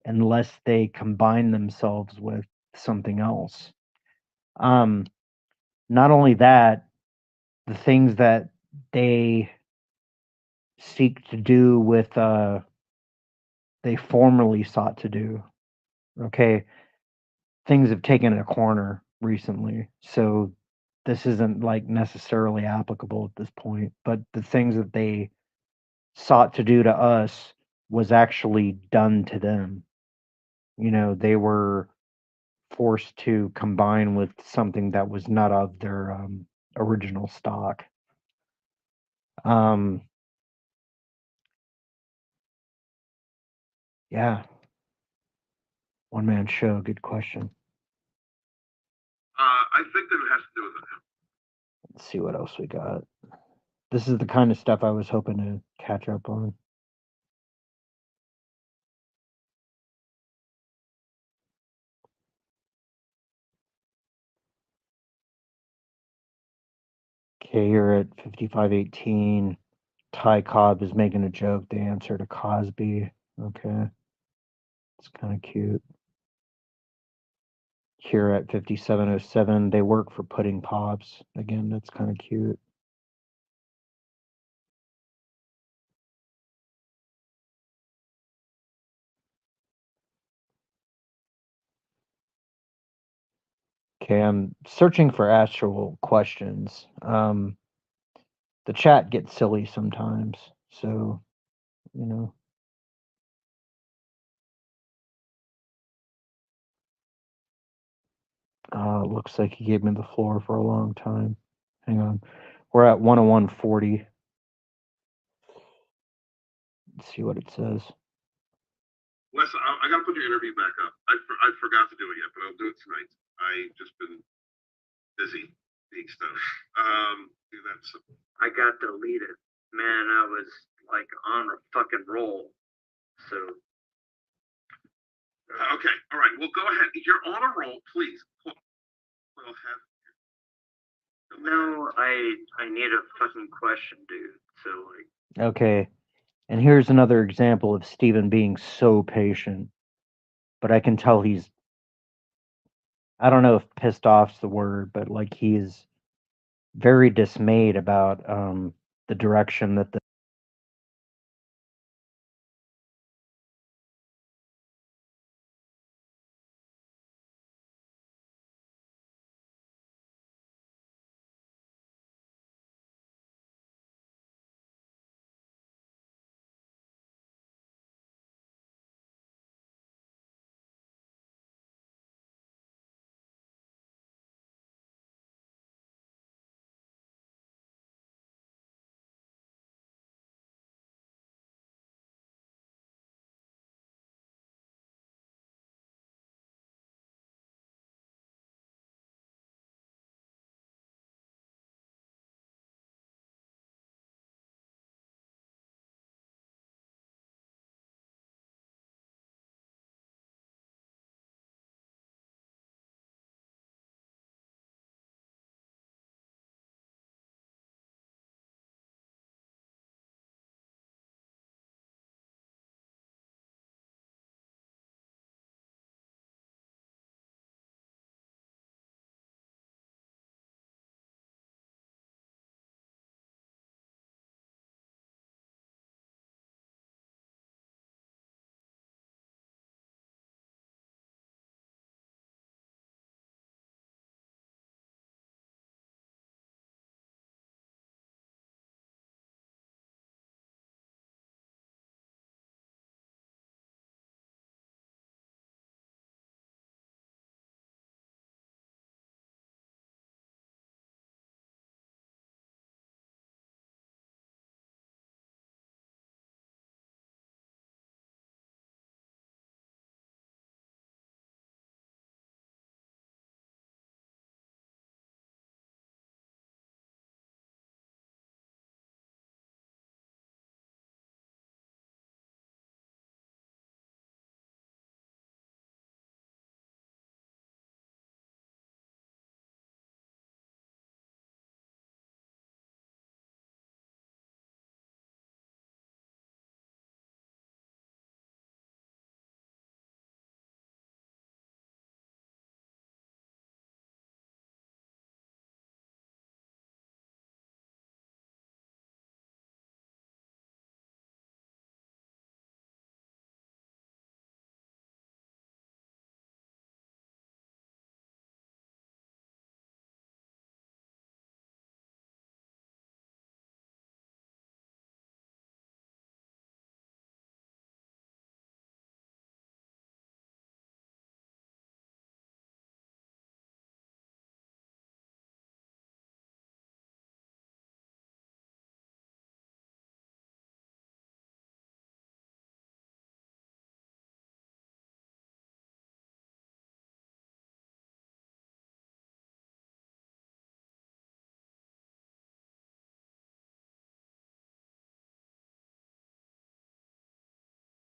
S9: unless they combine themselves with something else. Not only that, the things that they seek to do with they formerly sought to do. Okay, things have taken a corner recently, so this isn't like necessarily applicable at this point, but the things that they sought to do to us was actually done to them. You know, they were forced to combine with something that was not of their original stock. Yeah. One Man Show, good question.
S4: I think that it has to do with it.
S9: Let's see what else we got. This is the kind of stuff I was hoping to catch up on. Okay, you're at 5518. Ty Cobb is making a joke. The answer to Cosby. Okay. It's kind of cute. Here at 5707, they work for Pudding Pops. Again, that's kind of cute. Okay, I'm searching for actual questions. The chat gets silly sometimes, so, you know. Looks like he gave me the floor for a long time. Hang on. We're at 101.40. Let's see what it says.
S4: Wes, I got to put your interview back up. I forgot to do it yet, but I'll do it tonight. I just been busy being stuff. Do that. So.
S5: I got deleted. Man, I was like on a fucking roll. So.
S4: Okay, all right. Well, go ahead. If you're on a roll, please. We'll have.
S5: No, I need a fucking question, dude. So like.
S9: Okay, and here's another example of Stephen being so patient, but I can tell he's. I don't know if pissed off's the word, but like he's very dismayed about the direction that the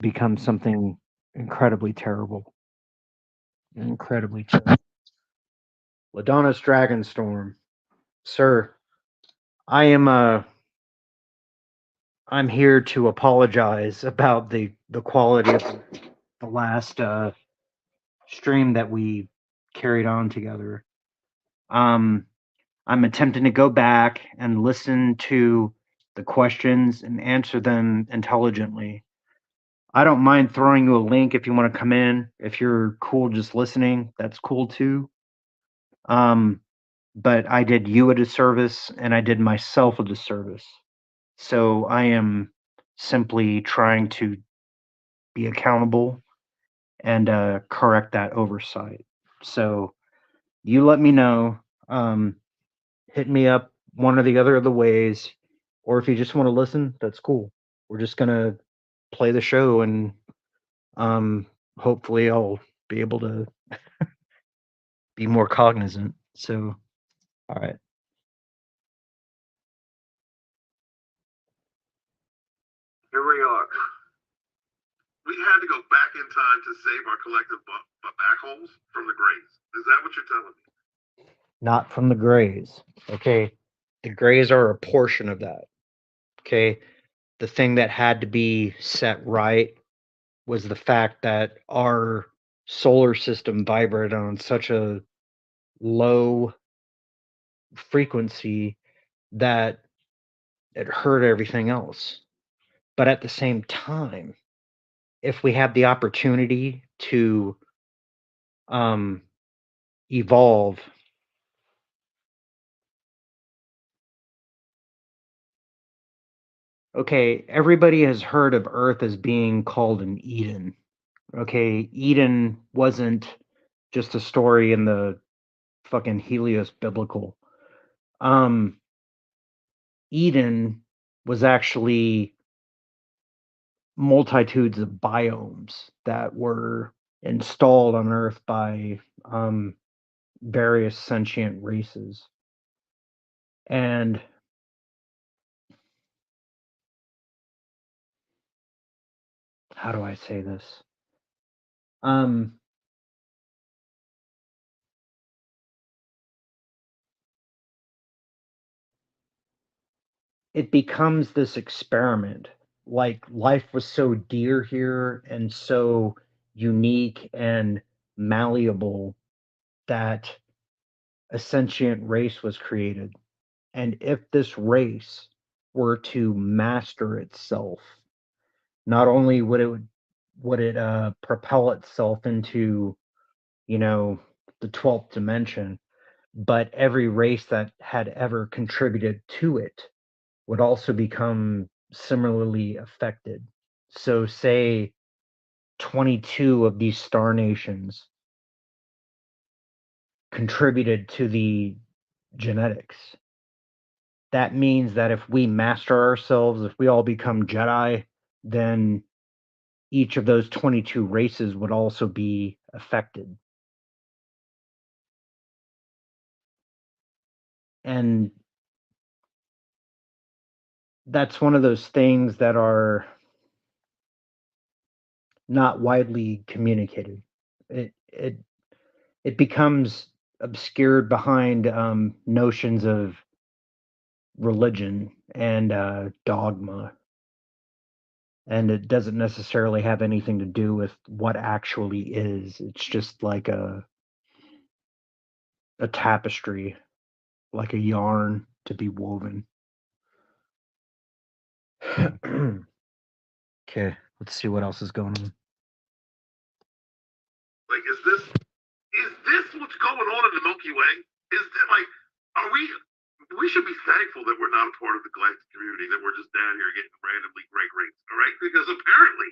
S9: become something incredibly terrible. Incredibly terrible.
S1: Ladonna's Dragonstorm. Sir, I am I'm here to apologize about the quality of the last stream that we carried on together. I'm attempting to go back and listen to the questions and answer them intelligently. I don't mind throwing you a link if you want to come in. If you're cool just listening, that's cool too. But I did you a disservice and I did myself a disservice. So I am simply trying to be accountable and correct that oversight. So you let me know. Hit me up one or the other of the ways, or if you just want to listen, that's cool. We're just gonna play the show, and hopefully I'll be able to be more cognizant. So, all right.
S5: Here we are.
S4: We had to go back in time to save our collective back holes from the Greys. Is that what you're telling me?
S1: Not from the Greys. Okay. The Greys are a portion of that. Okay. The thing that had to be set right was the fact that our solar system vibrated on such a low frequency that it hurt everything else. But at the same time, if we have the opportunity to evolve, okay, everybody has heard of Earth as being called an E.DIN. Okay, E.DIN wasn't just a story in the fucking Helios biblical. E.DIN was actually multitudes of biomes that were installed on Earth by various sentient races. And how do I say this? It becomes this experiment. Like life was so dear here and so unique and malleable that a sentient race was created. And if this race were to master itself, not only would it propel itself into, you know, the 12th dimension, but every race that had ever contributed to it would also become similarly affected. So say 22 of these star nations contributed to the genetics. That means that if we master ourselves, if we all become Jedi, then each of those 22 races would also be affected. And that's one of those things that are not widely communicated. It becomes obscured behind notions of religion and dogma, and it doesn't necessarily have anything to do with what actually is. It's just like a tapestry, like a yarn to be woven. Okay, let's see what else is going on.
S4: Like, is this what's going on in the Milky Way? Is that like, are we should be thankful that we're not a part of the galactic community, that we're just down here getting randomly gray grapes, all right? Because apparently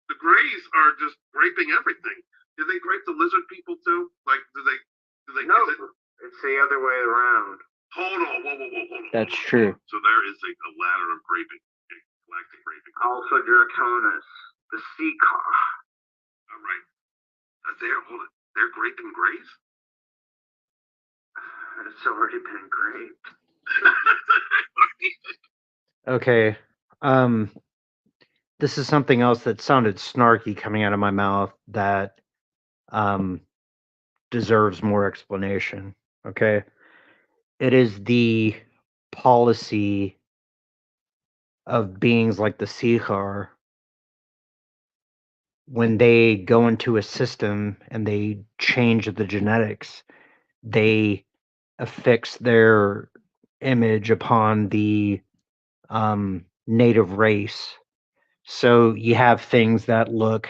S4: the Greys are just graping everything. Do they grape the lizard people too? Like, do they?
S5: No, it's the other way around.
S4: Hold on, whoa, hold on.
S1: That's true.
S4: So there is a ladder of graping, galactic graping.
S5: Alpha Draconis, the Ciakar.
S4: All right. They're graping Greys?
S5: It's already been graped.
S1: Okay. this is something else that sounded snarky coming out of my mouth that deserves more explanation. Okay. It is the policy of beings like the Ciakar when they go into a system and they change the genetics, they affix their image upon the native race. So you have things that look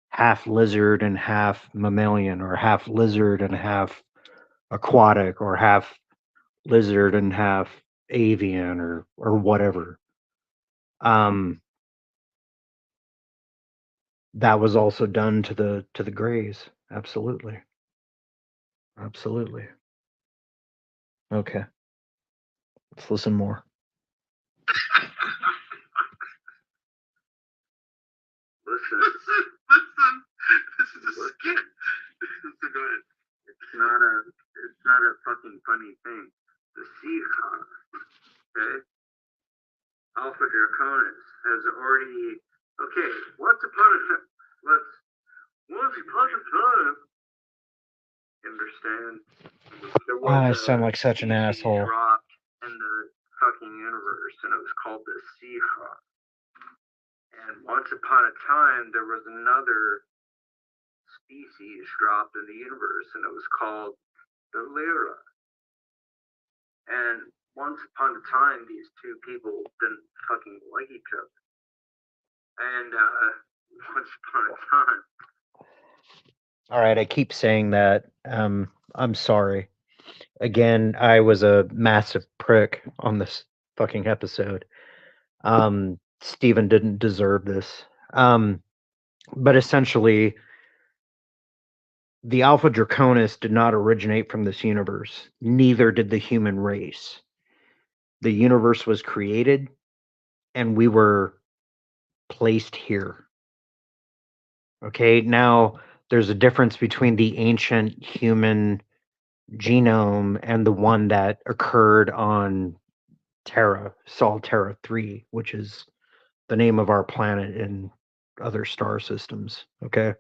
S1: half lizard and half mammalian, or half lizard and half aquatic, or half lizard and half avian, or whatever. That was also done to the Greys. Absolutely. Absolutely. Okay. Let's listen more.
S5: Listen,
S4: This is a skit. So go ahead.
S5: it's not a fucking funny thing. The Ciakar, okay? Alpha Draconis has already, okay, once upon a time, understand? There was
S1: I
S5: a
S1: sound like such an
S5: species
S1: asshole.
S5: dropped in the fucking universe, and it was called the Ciakar. And once upon a time, there was another species dropped in the universe, and it was called the Lyra. And once upon a time, these two people didn't fucking like each other. And once upon a time,
S1: All right, I keep saying that. I'm sorry. Again, I was a massive prick on this fucking episode. Steven didn't deserve this. But essentially, the Alpha Draconis did not originate from this universe. Neither did the human race. The universe was created, and we were placed here. Okay, now there's a difference between the ancient human genome and the one that occurred on Terra, Sol Terra 3, which is the name of our planet in other star systems. Okay.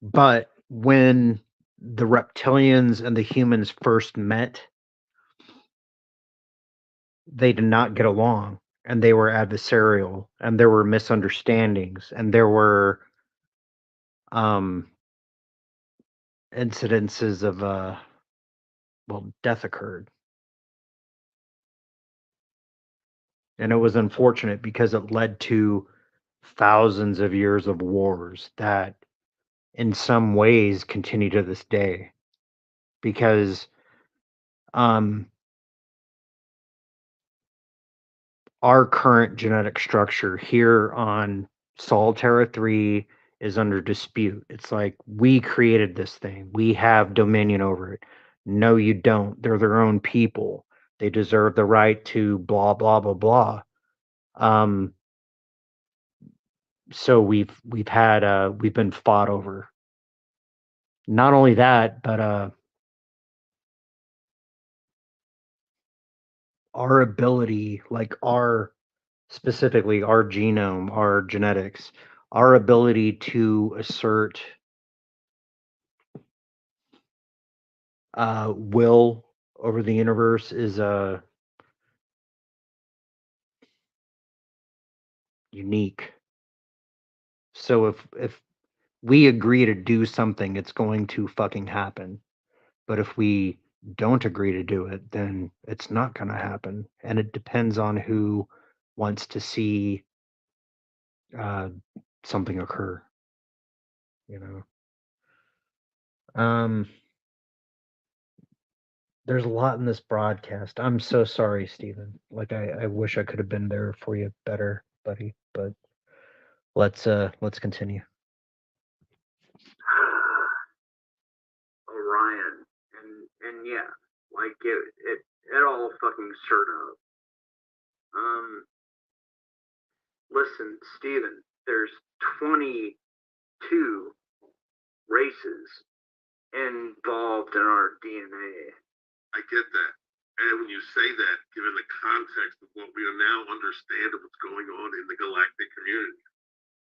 S1: But when the reptilians and the humans first met, they did not get along, and they were adversarial, and there were misunderstandings, and there were incidences of death occurred. And it was unfortunate because it led to thousands of years of wars that in some ways continue to this day, because our current genetic structure here on Sol Terra 3 is under dispute. It's like, we created this thing. We have dominion over it. No, you don't. They're their own people. They deserve the right to blah, blah, blah, blah. So we've been fought over. Not only that, but our ability, like specifically our genome, our genetics, our ability to assert will over the universe is unique. So if we agree to do something, it's going to fucking happen. But if we don't agree to do it, then it's not going to happen. And it depends on who wants to see something occur. You know. There's a lot in this broadcast. I'm so sorry, Steven. Like I wish I could have been there for you better, buddy. But let's continue.
S5: Orion, and yeah, like it all fucking stirred up. Listen, Steven, there's 22 races involved in our DNA.
S4: I get that. And when you say that, given the context of what we now understand of what's going on in the galactic community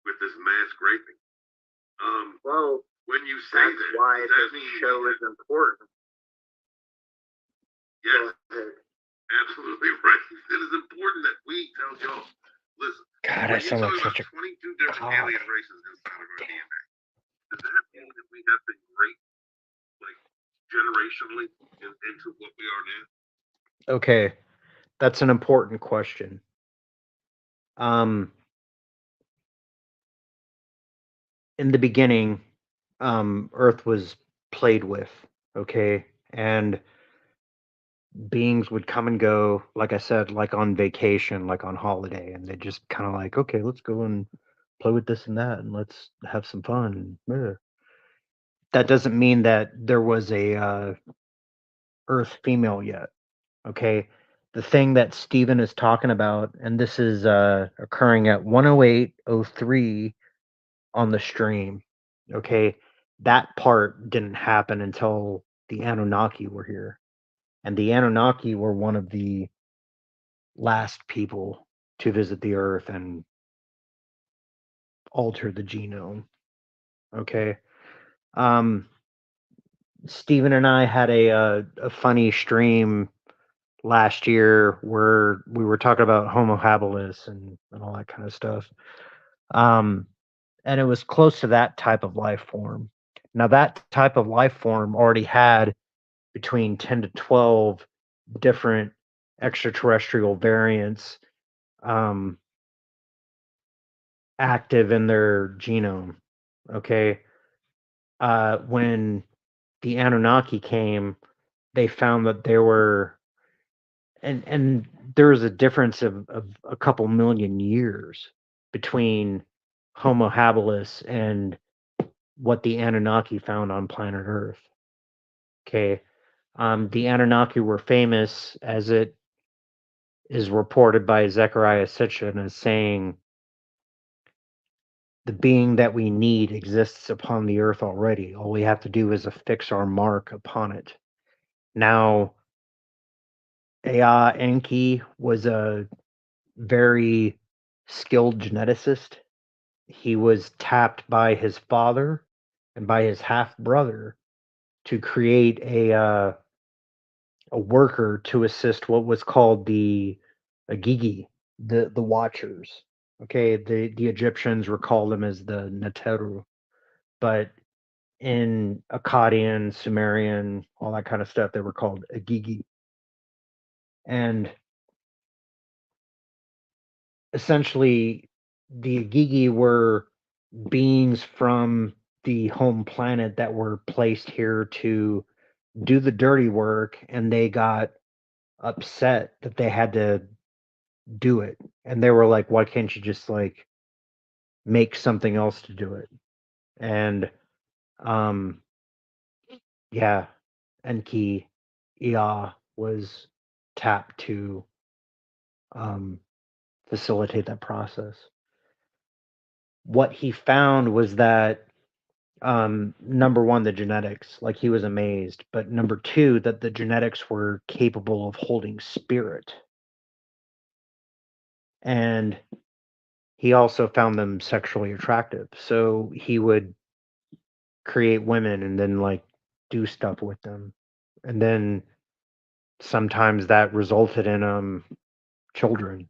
S4: with this mass raping,
S5: well,
S4: when you say
S5: that's
S4: that,
S5: why
S4: does that
S5: this
S4: mean
S5: show is important.
S4: yes, absolutely right. It is important that we tell y'all, listen,
S9: God, I
S4: when you
S9: sound
S4: talk
S9: like
S4: about
S9: such a
S4: 22 different
S9: cock.
S4: alien races inside of our DNA, does that mean that we have been raped, like, generationally into what we are now?
S1: Okay, that's an important question. In the beginning, Earth was played with, okay, and beings would come and go, like I said, like on vacation, like on holiday, and they just kind of like, okay, let's go and play with this and that, and let's have some fun. That doesn't mean that there was a Earth female yet, okay? The thing that Stephen is talking about, and this is occurring at 108:03 on the stream, okay? That part didn't happen until the Anunnaki were here. And the Anunnaki were one of the last people to visit the Earth and alter the genome, okay? Stephen and I had a funny stream last year where we were talking about Homo habilis and all that kind of stuff. And it was close to that type of life form. Now, that type of life form already had between 10 to 12 different extraterrestrial variants active in their genome. Okay. When the Anunnaki came, they found that there were, and there was a difference of a couple million years between Homo habilis and what the Anunnaki found on planet Earth. Okay. The Anunnaki were famous, as it is reported by Zechariah Sitchin, as saying, the being that we need exists upon the earth already. All we have to do is affix our mark upon it. Now, Ea Enki was a very skilled geneticist. He was tapped by his father and by his half brother to create a worker to assist what was called the Agigi, the Watchers. Okay, the Egyptians recall them as the Neteru, but in Akkadian, Sumerian, all that kind of stuff, they were called Agigi. And essentially, the Agigi were beings from the home planet that were placed here to do the dirty work, and they got upset that they had to do it. And they were like, why can't you just like make something else to do it? And yeah, Enki Ea was tapped to facilitate that process. What he found was that number one, the genetics, like he was amazed, but number two, that the genetics were capable of holding spirit. And he also found them sexually attractive. So he would create women and then like do stuff with them. And then sometimes that resulted in children.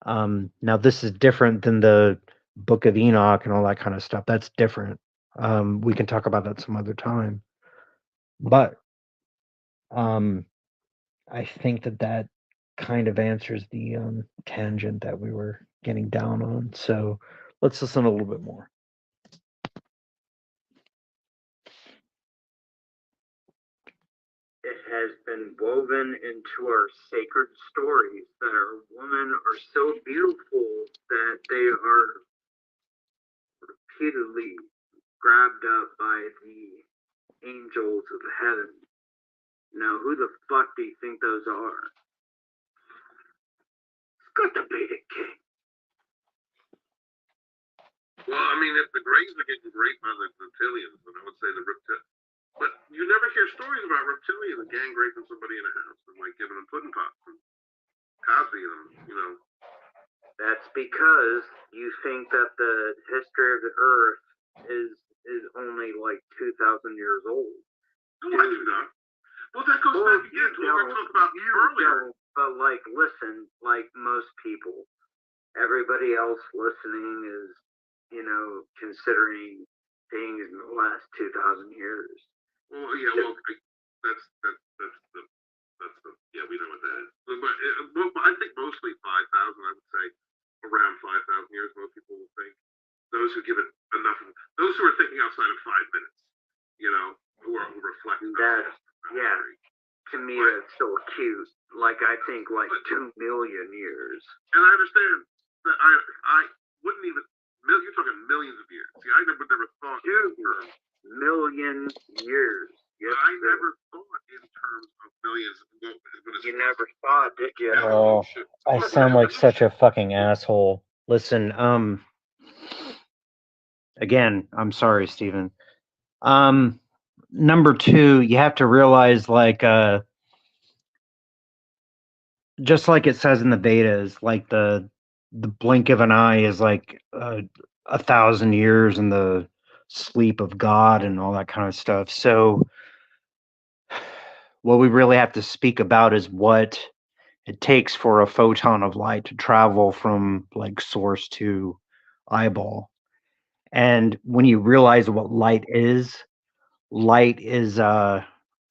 S1: Now this is different than the Book of Enoch and all that kind of stuff. That's different. We can talk about that some other time. But I think that kind of answers the tangent that we were getting down on. So let's listen a little bit more.
S5: It has been woven into our sacred stories that our women are so beautiful that they are repeatedly grabbed up by the angels of heaven. Now, who the fuck do you think those are? It's got to be the king.
S4: Well, I mean, if the Greys are getting raped by the reptilians, then I would say the But you never hear stories about reptilians gang raping somebody in a house and like giving them pudding pops and Cosby them, you know.
S5: That's because you think that the history of the Earth is only like 2,000 years old.
S4: No, I do not. Well, that goes back again to what we were talking about earlier.
S5: But like, listen, like most people, everybody else listening is, you know, considering things in the last 2,000 years.
S4: Well, yeah, well, that's the yeah, we know what that is. But I think mostly 5,000. I would say around 5,000 years. Most people will think those who give it enough, those who are thinking outside of 5 minutes, you know, who reflect
S5: that. Yeah, to me that's so cute. Like I think like 2 million years.
S4: And I understand that I wouldn't even. You're talking millions of years. See, I would never thought
S5: 2 million years. Yes,
S4: I never thought in terms of millions.
S5: You never thought, did you?
S1: Oh, I sound like such a fucking asshole. Listen, again, I'm sorry, Stephen. Number two, you have to realize, like, just like it says in the Vedas, like the blink of an eye is like 1,000 years in the sleep of God and all that kind of stuff. So what we really have to speak about is what it takes for a photon of light to travel from like source to eyeball. And when you realize what light is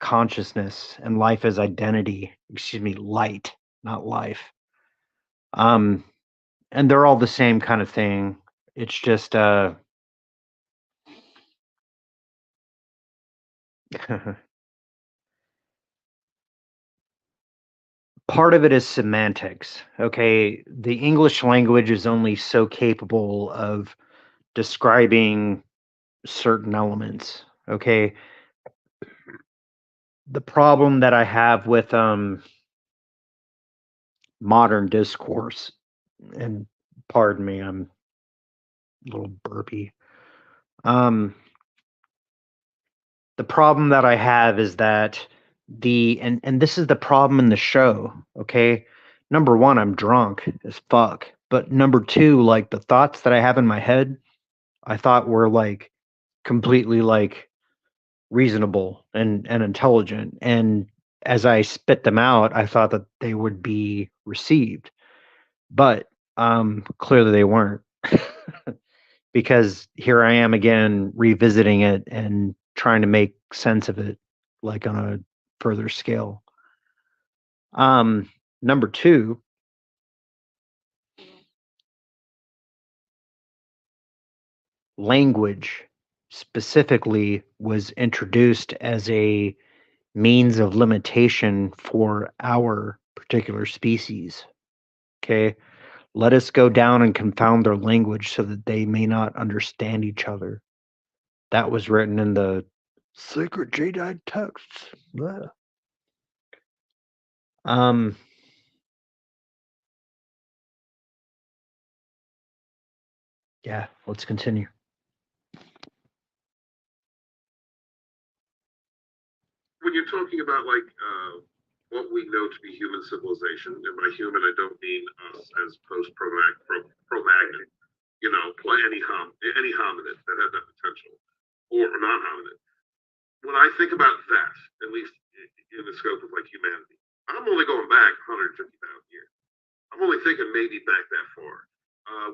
S1: consciousness, and life is identity. Excuse me, light, not life. And they're all the same kind of thing. It's just part of it is semantics. Okay, the English language is only so capable of describing certain elements. Okay, the problem that I have with modern discourse, and pardon me, I'm a little burpy. The problem that I have is that and this is the problem in the show, okay? Number one, I'm drunk as fuck. But number two, like the thoughts that I have in my head, I thought were like completely like reasonable and intelligent. And as I spit them out, I thought that they would be received. But clearly they weren't. Because here I am again revisiting it and trying to make sense of it like on a further scale. Number two, language specifically was introduced as a means of limitation for our particular species. Okay. Let us go down and confound their language so that they may not understand each other. That was written in the sacred Jedi texts. Blah. Yeah, let's continue.
S4: When you're talking about like what we know to be human civilization, and by human I don't mean us as Cro-Magnon, you know, any hominid that had that potential, or non-hominid. When I think about that, at least in the scope of like humanity, I'm only going back 150,000 years. I'm only thinking maybe back that far.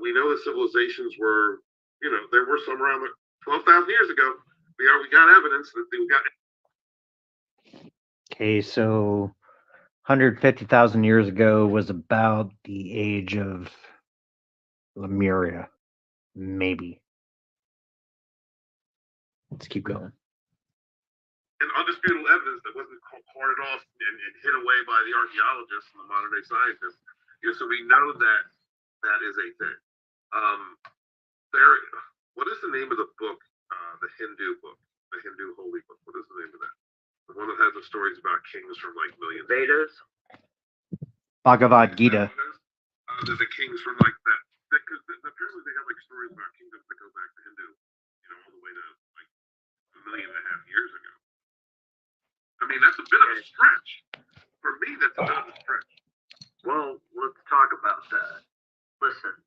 S4: We know that civilizations were, you know, there were some around 12,000 years ago. We got evidence that we got.
S1: Okay, so 150,000 years ago was about the age of Lemuria, maybe. Let's keep going.
S4: And undisputable evidence that wasn't carted off and hid away by the archaeologists and the modern day scientists. You know, so we know that that is a thing. What is the name of the book? The Hindu book, the Hindu holy book. What is the name of that? The one that has the stories about kings from like millions.
S5: Vedas.
S1: Bhagavad Gita.
S4: The kings from like that. Because apparently they have like stories about kingdoms that go back to Hindu, you know, all the way to like 1.5 million years ago. I mean, that's a bit of a stretch. For me, that's a bit of a stretch.
S5: Well, let's talk about that. Listen,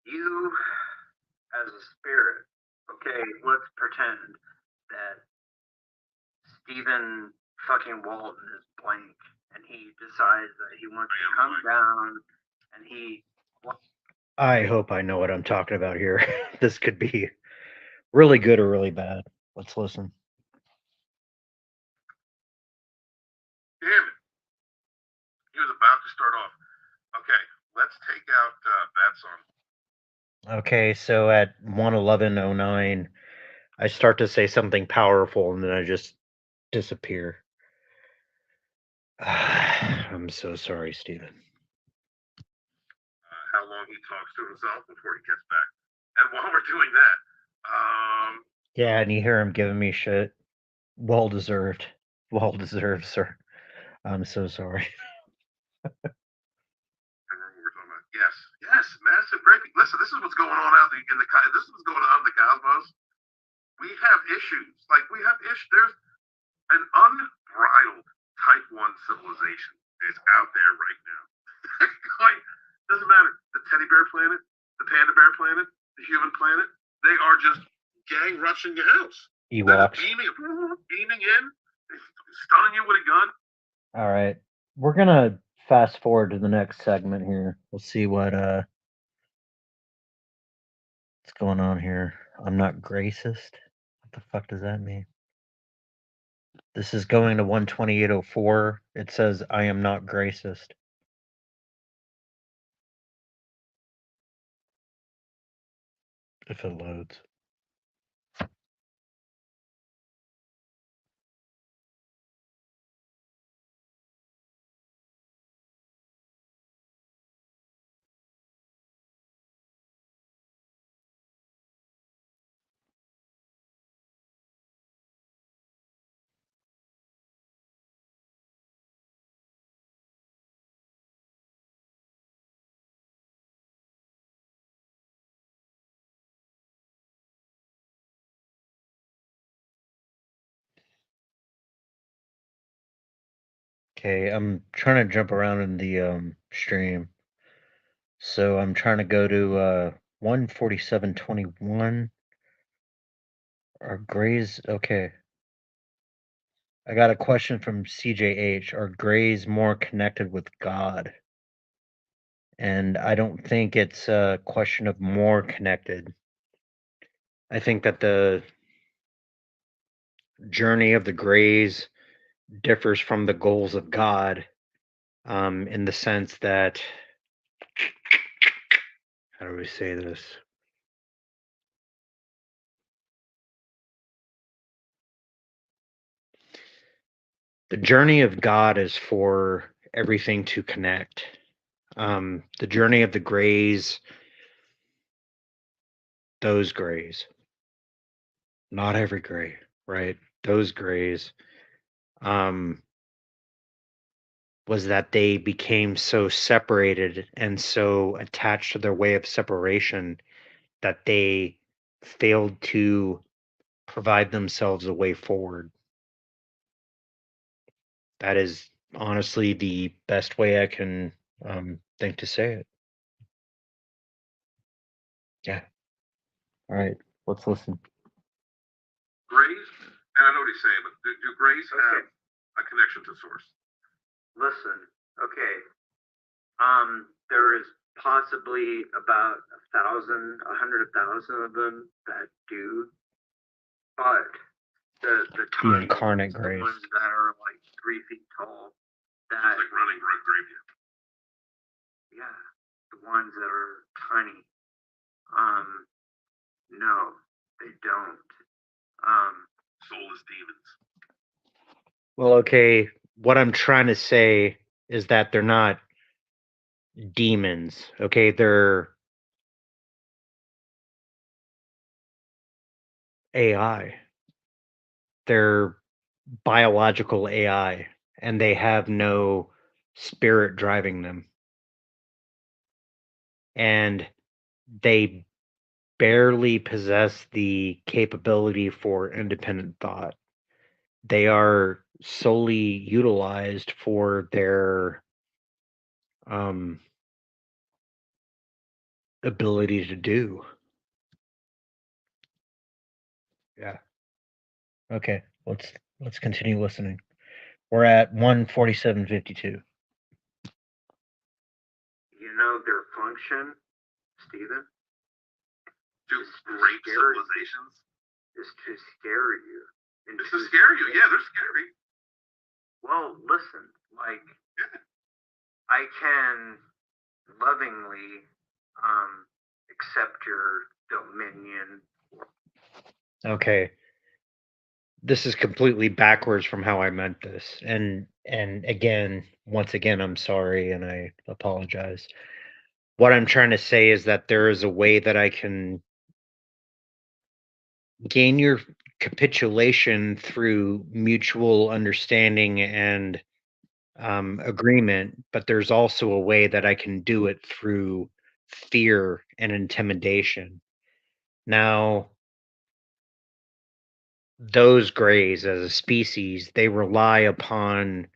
S5: you as a spirit, okay, let's pretend that Stephen fucking Walton is blank and he decides that he wants to come down and he.
S9: I hope I know what I'm talking about here. This could be really good or really bad. Let's listen.
S4: Damn it. He was about to start off. Okay, let's take out Bats on.
S9: Okay, so at 1:11:09, I start to say something powerful and then I just disappear. I'm so sorry, Stephen.
S4: How long he talks to himself before he gets back. And while we're doing that,
S9: yeah, and you hear him giving me shit. Well deserved. Well deserved, sir. I'm so sorry.
S4: I remember what we're talking about. Yes, massive breaking. Listen, this is what's going on out in the. This is what's going on in the cosmos. We have issues. Like we have issues. There's an unbridled Type 1 civilization is out there right now. Like, doesn't matter. The teddy bear planet, the panda bear planet, the human planet. They are just gang rushing your house.
S9: Ewoks.
S4: Beaming in, stunning you with a gun.
S9: All right. We're going to fast forward to the next segment here. We'll see what's going on here. I'm not racist. What the fuck does that mean? This is going to 128.04. It says, I am not racist. If it loads. Okay, I'm trying to jump around in the stream. So I'm trying to go to 147.21. Are grays okay? I got a question from CJH. Are grays more connected with God? And I don't think it's a question of more connected. I think that the journey of the grays differs from the goals of God, in the sense that, how do we say this? The journey of God is for everything to connect. The journey of the grays, those grays, not every gray, right? Those grays, was that they became so separated and so attached to their way of separation that they failed to provide themselves a way forward. That is honestly the best way I can think to say it. Yeah. All right, let's listen.
S4: Grays, and I know what he's saying, but do grays have a connection to source?
S5: Listen, okay. There is possibly about 100,000 of them that do, but the tiny
S9: incarnate
S5: ones,
S9: grays.
S5: the ones that are like 3 feet tall, that
S4: It's like running graveyard.
S5: yeah, the ones that are tiny. No, they don't.
S4: Soulless demons.
S9: Well, okay, what I'm trying to say is that they're not demons, okay? They're AI. They're biological AI, and they have no spirit driving them. And they barely possess the capability for independent thought.
S1: they are solely utilized for their ability to do. Yeah. Okay, let's continue listening. We're at 147.52.
S5: You know their function, Stephen?
S4: To rape civilizations?
S5: Is to scare you.
S4: It's to scare you. Yeah, they're scary.
S5: Well, listen, like, I can lovingly accept your dominion.
S1: Okay. This is completely backwards from how I meant this. And again, once again, I'm sorry and I apologize. What I'm trying to say is that there is a way that I can gain your capitulation through mutual understanding and agreement, but there's also a way that I can do it through fear and intimidation. Now, those greys as a species, they rely upon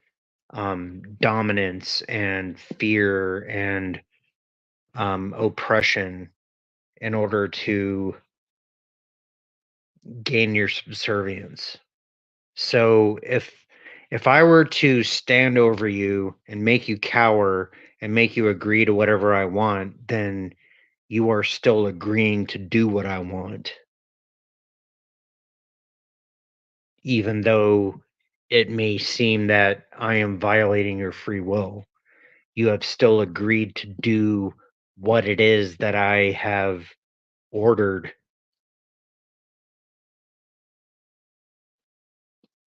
S1: dominance and fear and oppression in order to gain your subservience. So if I were to stand over you and make you cower and make you agree to whatever I want, then you are still agreeing to do what I want. Even though it may seem that I am violating your free will, you have still agreed to do what it is that I have ordered.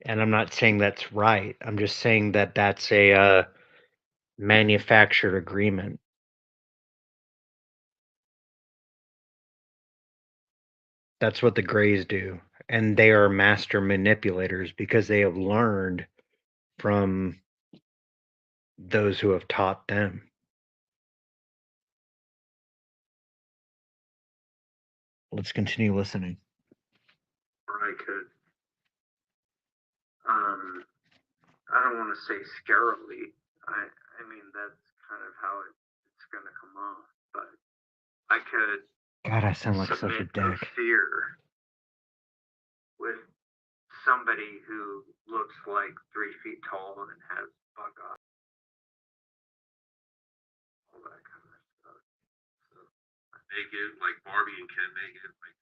S1: And I'm not saying that's right. I'm just saying that that's a manufactured agreement. That's what the Greys do. And they are master manipulators because they have learned from those who have taught them. Let's continue listening.
S5: Or I could, I don't want to say scarily. I mean, that's kind of how it's going to come off. But I could.
S1: God, I sound like such a dick.
S5: Fear with somebody who looks like 3 feet tall and has bug eyes. All that kind of stuff. So,
S4: naked, like Barbie and Ken naked. Like,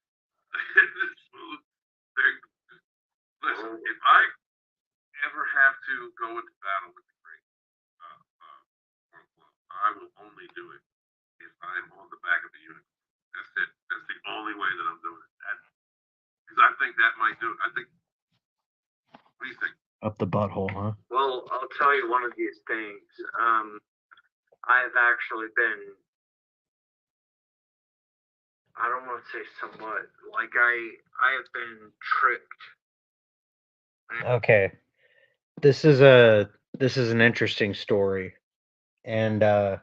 S4: listen, if I ever have to go into battle with the Great, I will only do it if I'm on the back of the unicorn. That's it. That's the only way that I'm doing it. Because I think that might do it. I think. What do you think?
S1: Up the butthole, huh?
S5: Well, I'll tell you one of these things. I've actually been, I don't want to say somewhat, like I have been tricked.
S1: Okay. This is an interesting story. And I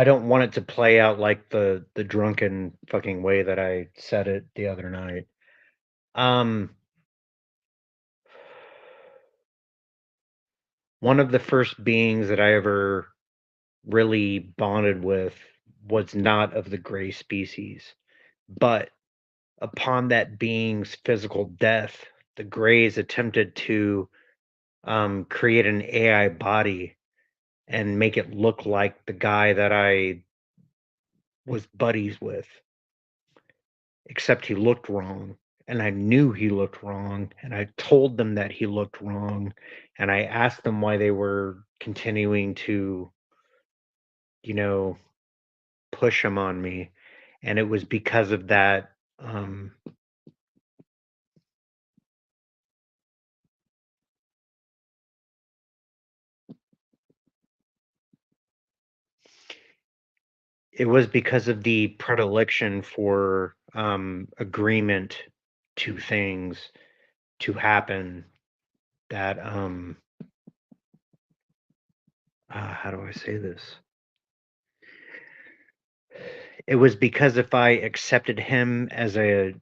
S1: don't want it to play out like the drunken fucking way that I said it the other night. One of the first beings that I ever really bonded with was not of the gray species, but upon that being's physical death, the Greys attempted to create an AI body and make it look like the guy that I was buddies with, except he looked wrong. And I knew he looked wrong, and I told them that he looked wrong, and I asked them why they were continuing to, push him on me, and it was because of that. It was because of the predilection for agreement to things to happen that how do I say this? It was because if I accepted him as a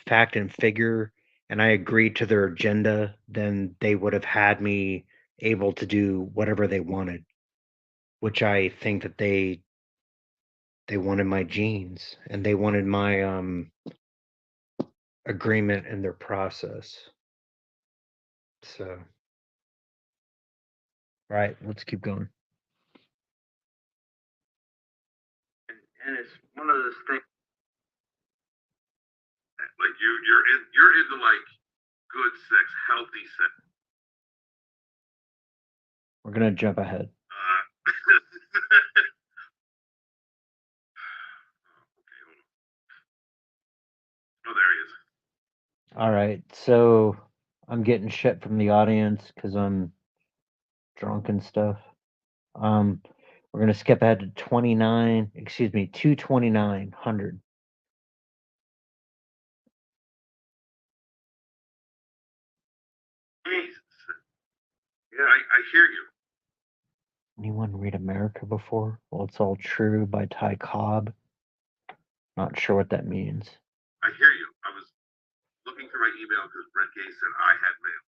S1: fact and figure and I agreed to their agenda, then they would have had me able to do whatever they wanted, which I think that they wanted my genes and they wanted my agreement in their process. So, right, let's keep going.
S5: And it's one of those things.
S4: Like you're into like good sex, healthy sex.
S9: We're gonna jump ahead.
S4: Okay, hold on. Oh, there he is.
S9: All right, so I'm getting shit from the audience because I'm drunk and stuff. We're gonna skip ahead to 22900.
S4: Jesus. Yeah, I hear you.
S9: Anyone read America before? Well, It's All True by Ty Cobb. Not sure what that means.
S4: I hear you. I was looking through my email because Red Gay said I had mail.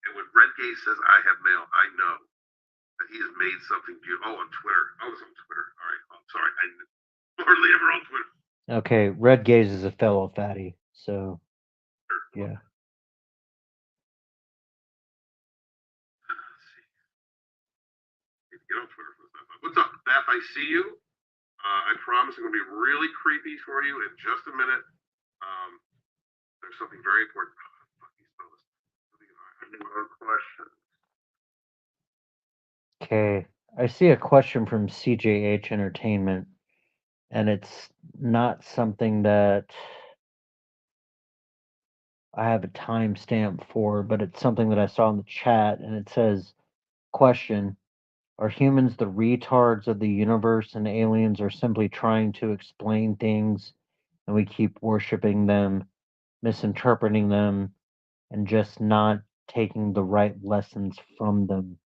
S4: And when Red Gay says I have mail, I know that he has made something beautiful. Oh, on Twitter. I was on Twitter. All right. I'm sorry. I hardly ever on Twitter.
S9: Okay, Red Gaze is a fellow fatty, so yeah.
S4: Let's see. Need to get on Twitter for stuff. What's up, Beth? I see you. I promise I'm going to be really creepy for you in just a minute. There's something very important.
S5: More questions.
S9: Okay, I see a question from CJH Entertainment, and it's not something that I have a timestamp for, but it's something that I saw in the chat, and it says, question, are humans the retards of the universe and aliens are simply trying to explain things and we keep worshiping them, misinterpreting them, and just not taking the right lessons from them?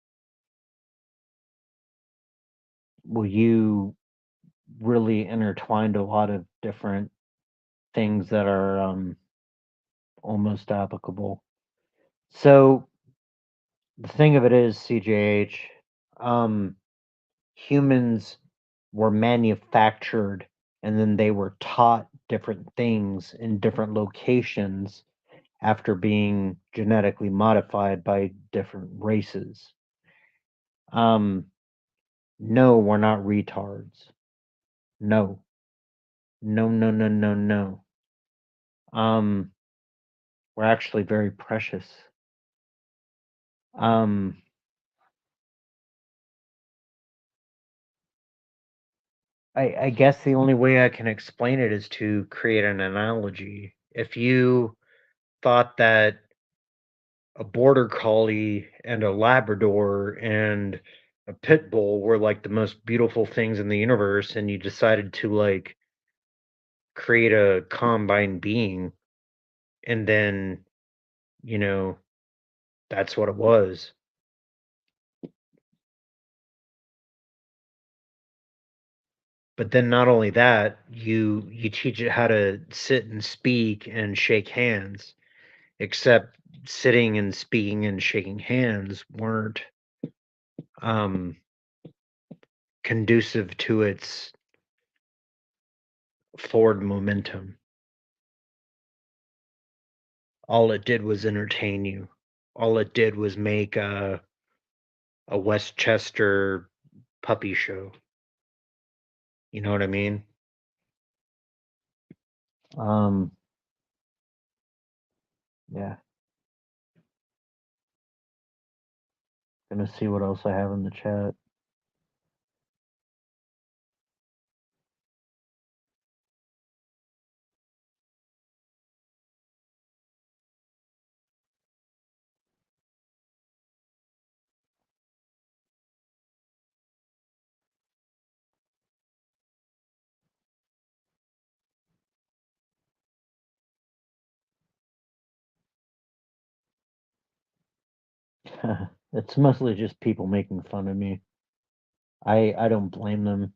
S9: Well, you really intertwined a lot of different things that are almost applicable. So the thing of it is, CJH, humans were manufactured and then they were taught different things in different locations after being genetically modified by different races. No, we're not retards. No. No, no, no, no, no. We're actually very precious. I guess the only way I can explain it is to create an analogy. If you thought that a border collie and a Labrador and a pit bull were like the most beautiful things in the universe, and you decided to like create a combined being, and then, you know, that's what it was. But then not only that, you teach it how to sit and speak and shake hands, except sitting and speaking and shaking hands weren't conducive to its forward momentum. All it did was entertain you. All it did was make a Westchester puppy show. You know what I mean? Yeah. Gonna see what else I have in the chat. It's mostly just people making fun of me. I don't blame them.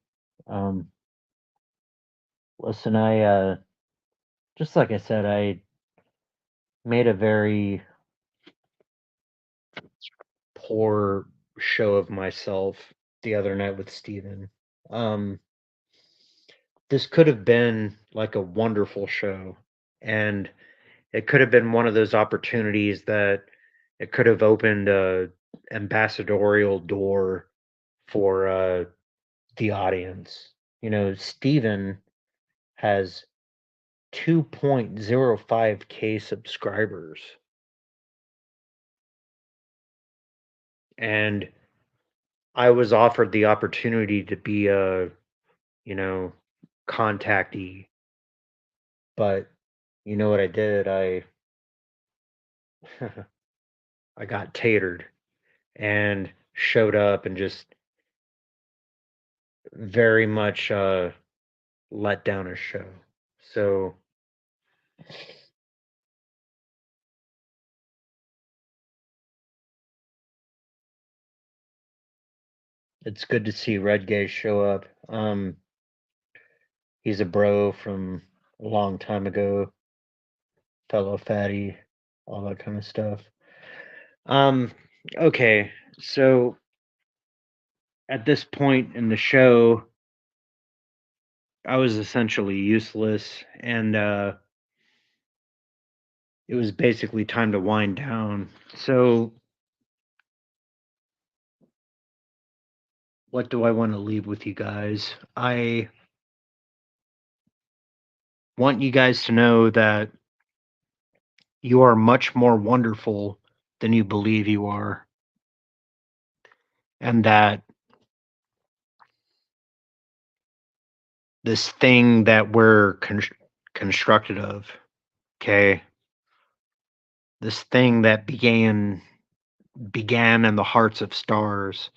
S9: Listen, I just like I said, made a very poor show of myself the other night with Steven. This could have been like a wonderful show, and it could have been one of those opportunities that it could have opened a ambassadorial door for the audience. You know, Steven has 2.05K subscribers. And I was offered the opportunity to be a, you know, contactee. But you know what I did? I I got tatered and showed up and just very much let down a show. So it's good to see Red Gay show up. He's a bro from a long time ago, fellow fatty, all that kind of stuff. Okay, so at this point in the show, I was essentially useless, and it was basically time to wind down. So what do I want to leave with you guys? I want you guys to know that you are much more wonderful than you believe you are, and that this thing that we're constructed of, okay, this thing that began in the hearts of stars,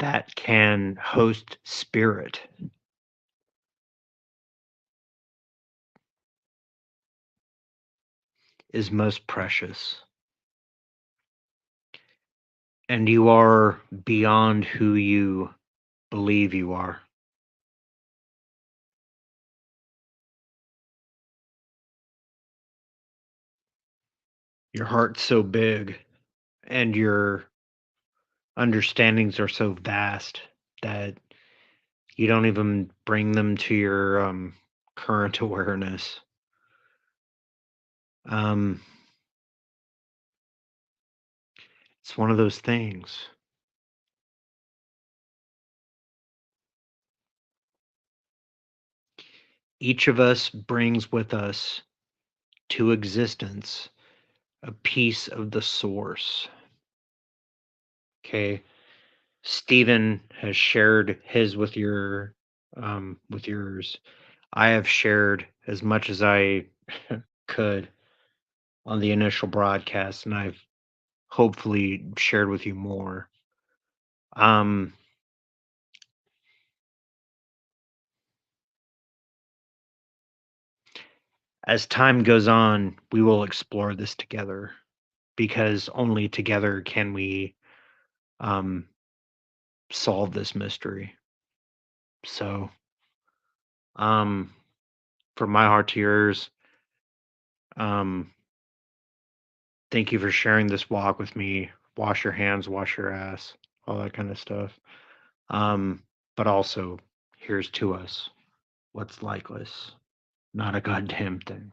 S9: that can host spirit, is most precious. And you are beyond who you believe you are. Your heart's so big and your understandings are so vast that you don't even bring them to your current awareness. It's one of those things. Each of us brings with us to existence a piece of the source. Okay. Stephen has shared his with yours. I have shared as much as I could on the initial broadcast, and I've hopefully shared with you more. As time goes on, we will explore this together, because only together can we solve this mystery. So, from my heart to yours, thank you for sharing this walk with me. Wash your hands, wash your ass, all that kind of stuff. But also, here's to us. What's likeless? Not a goddamn thing.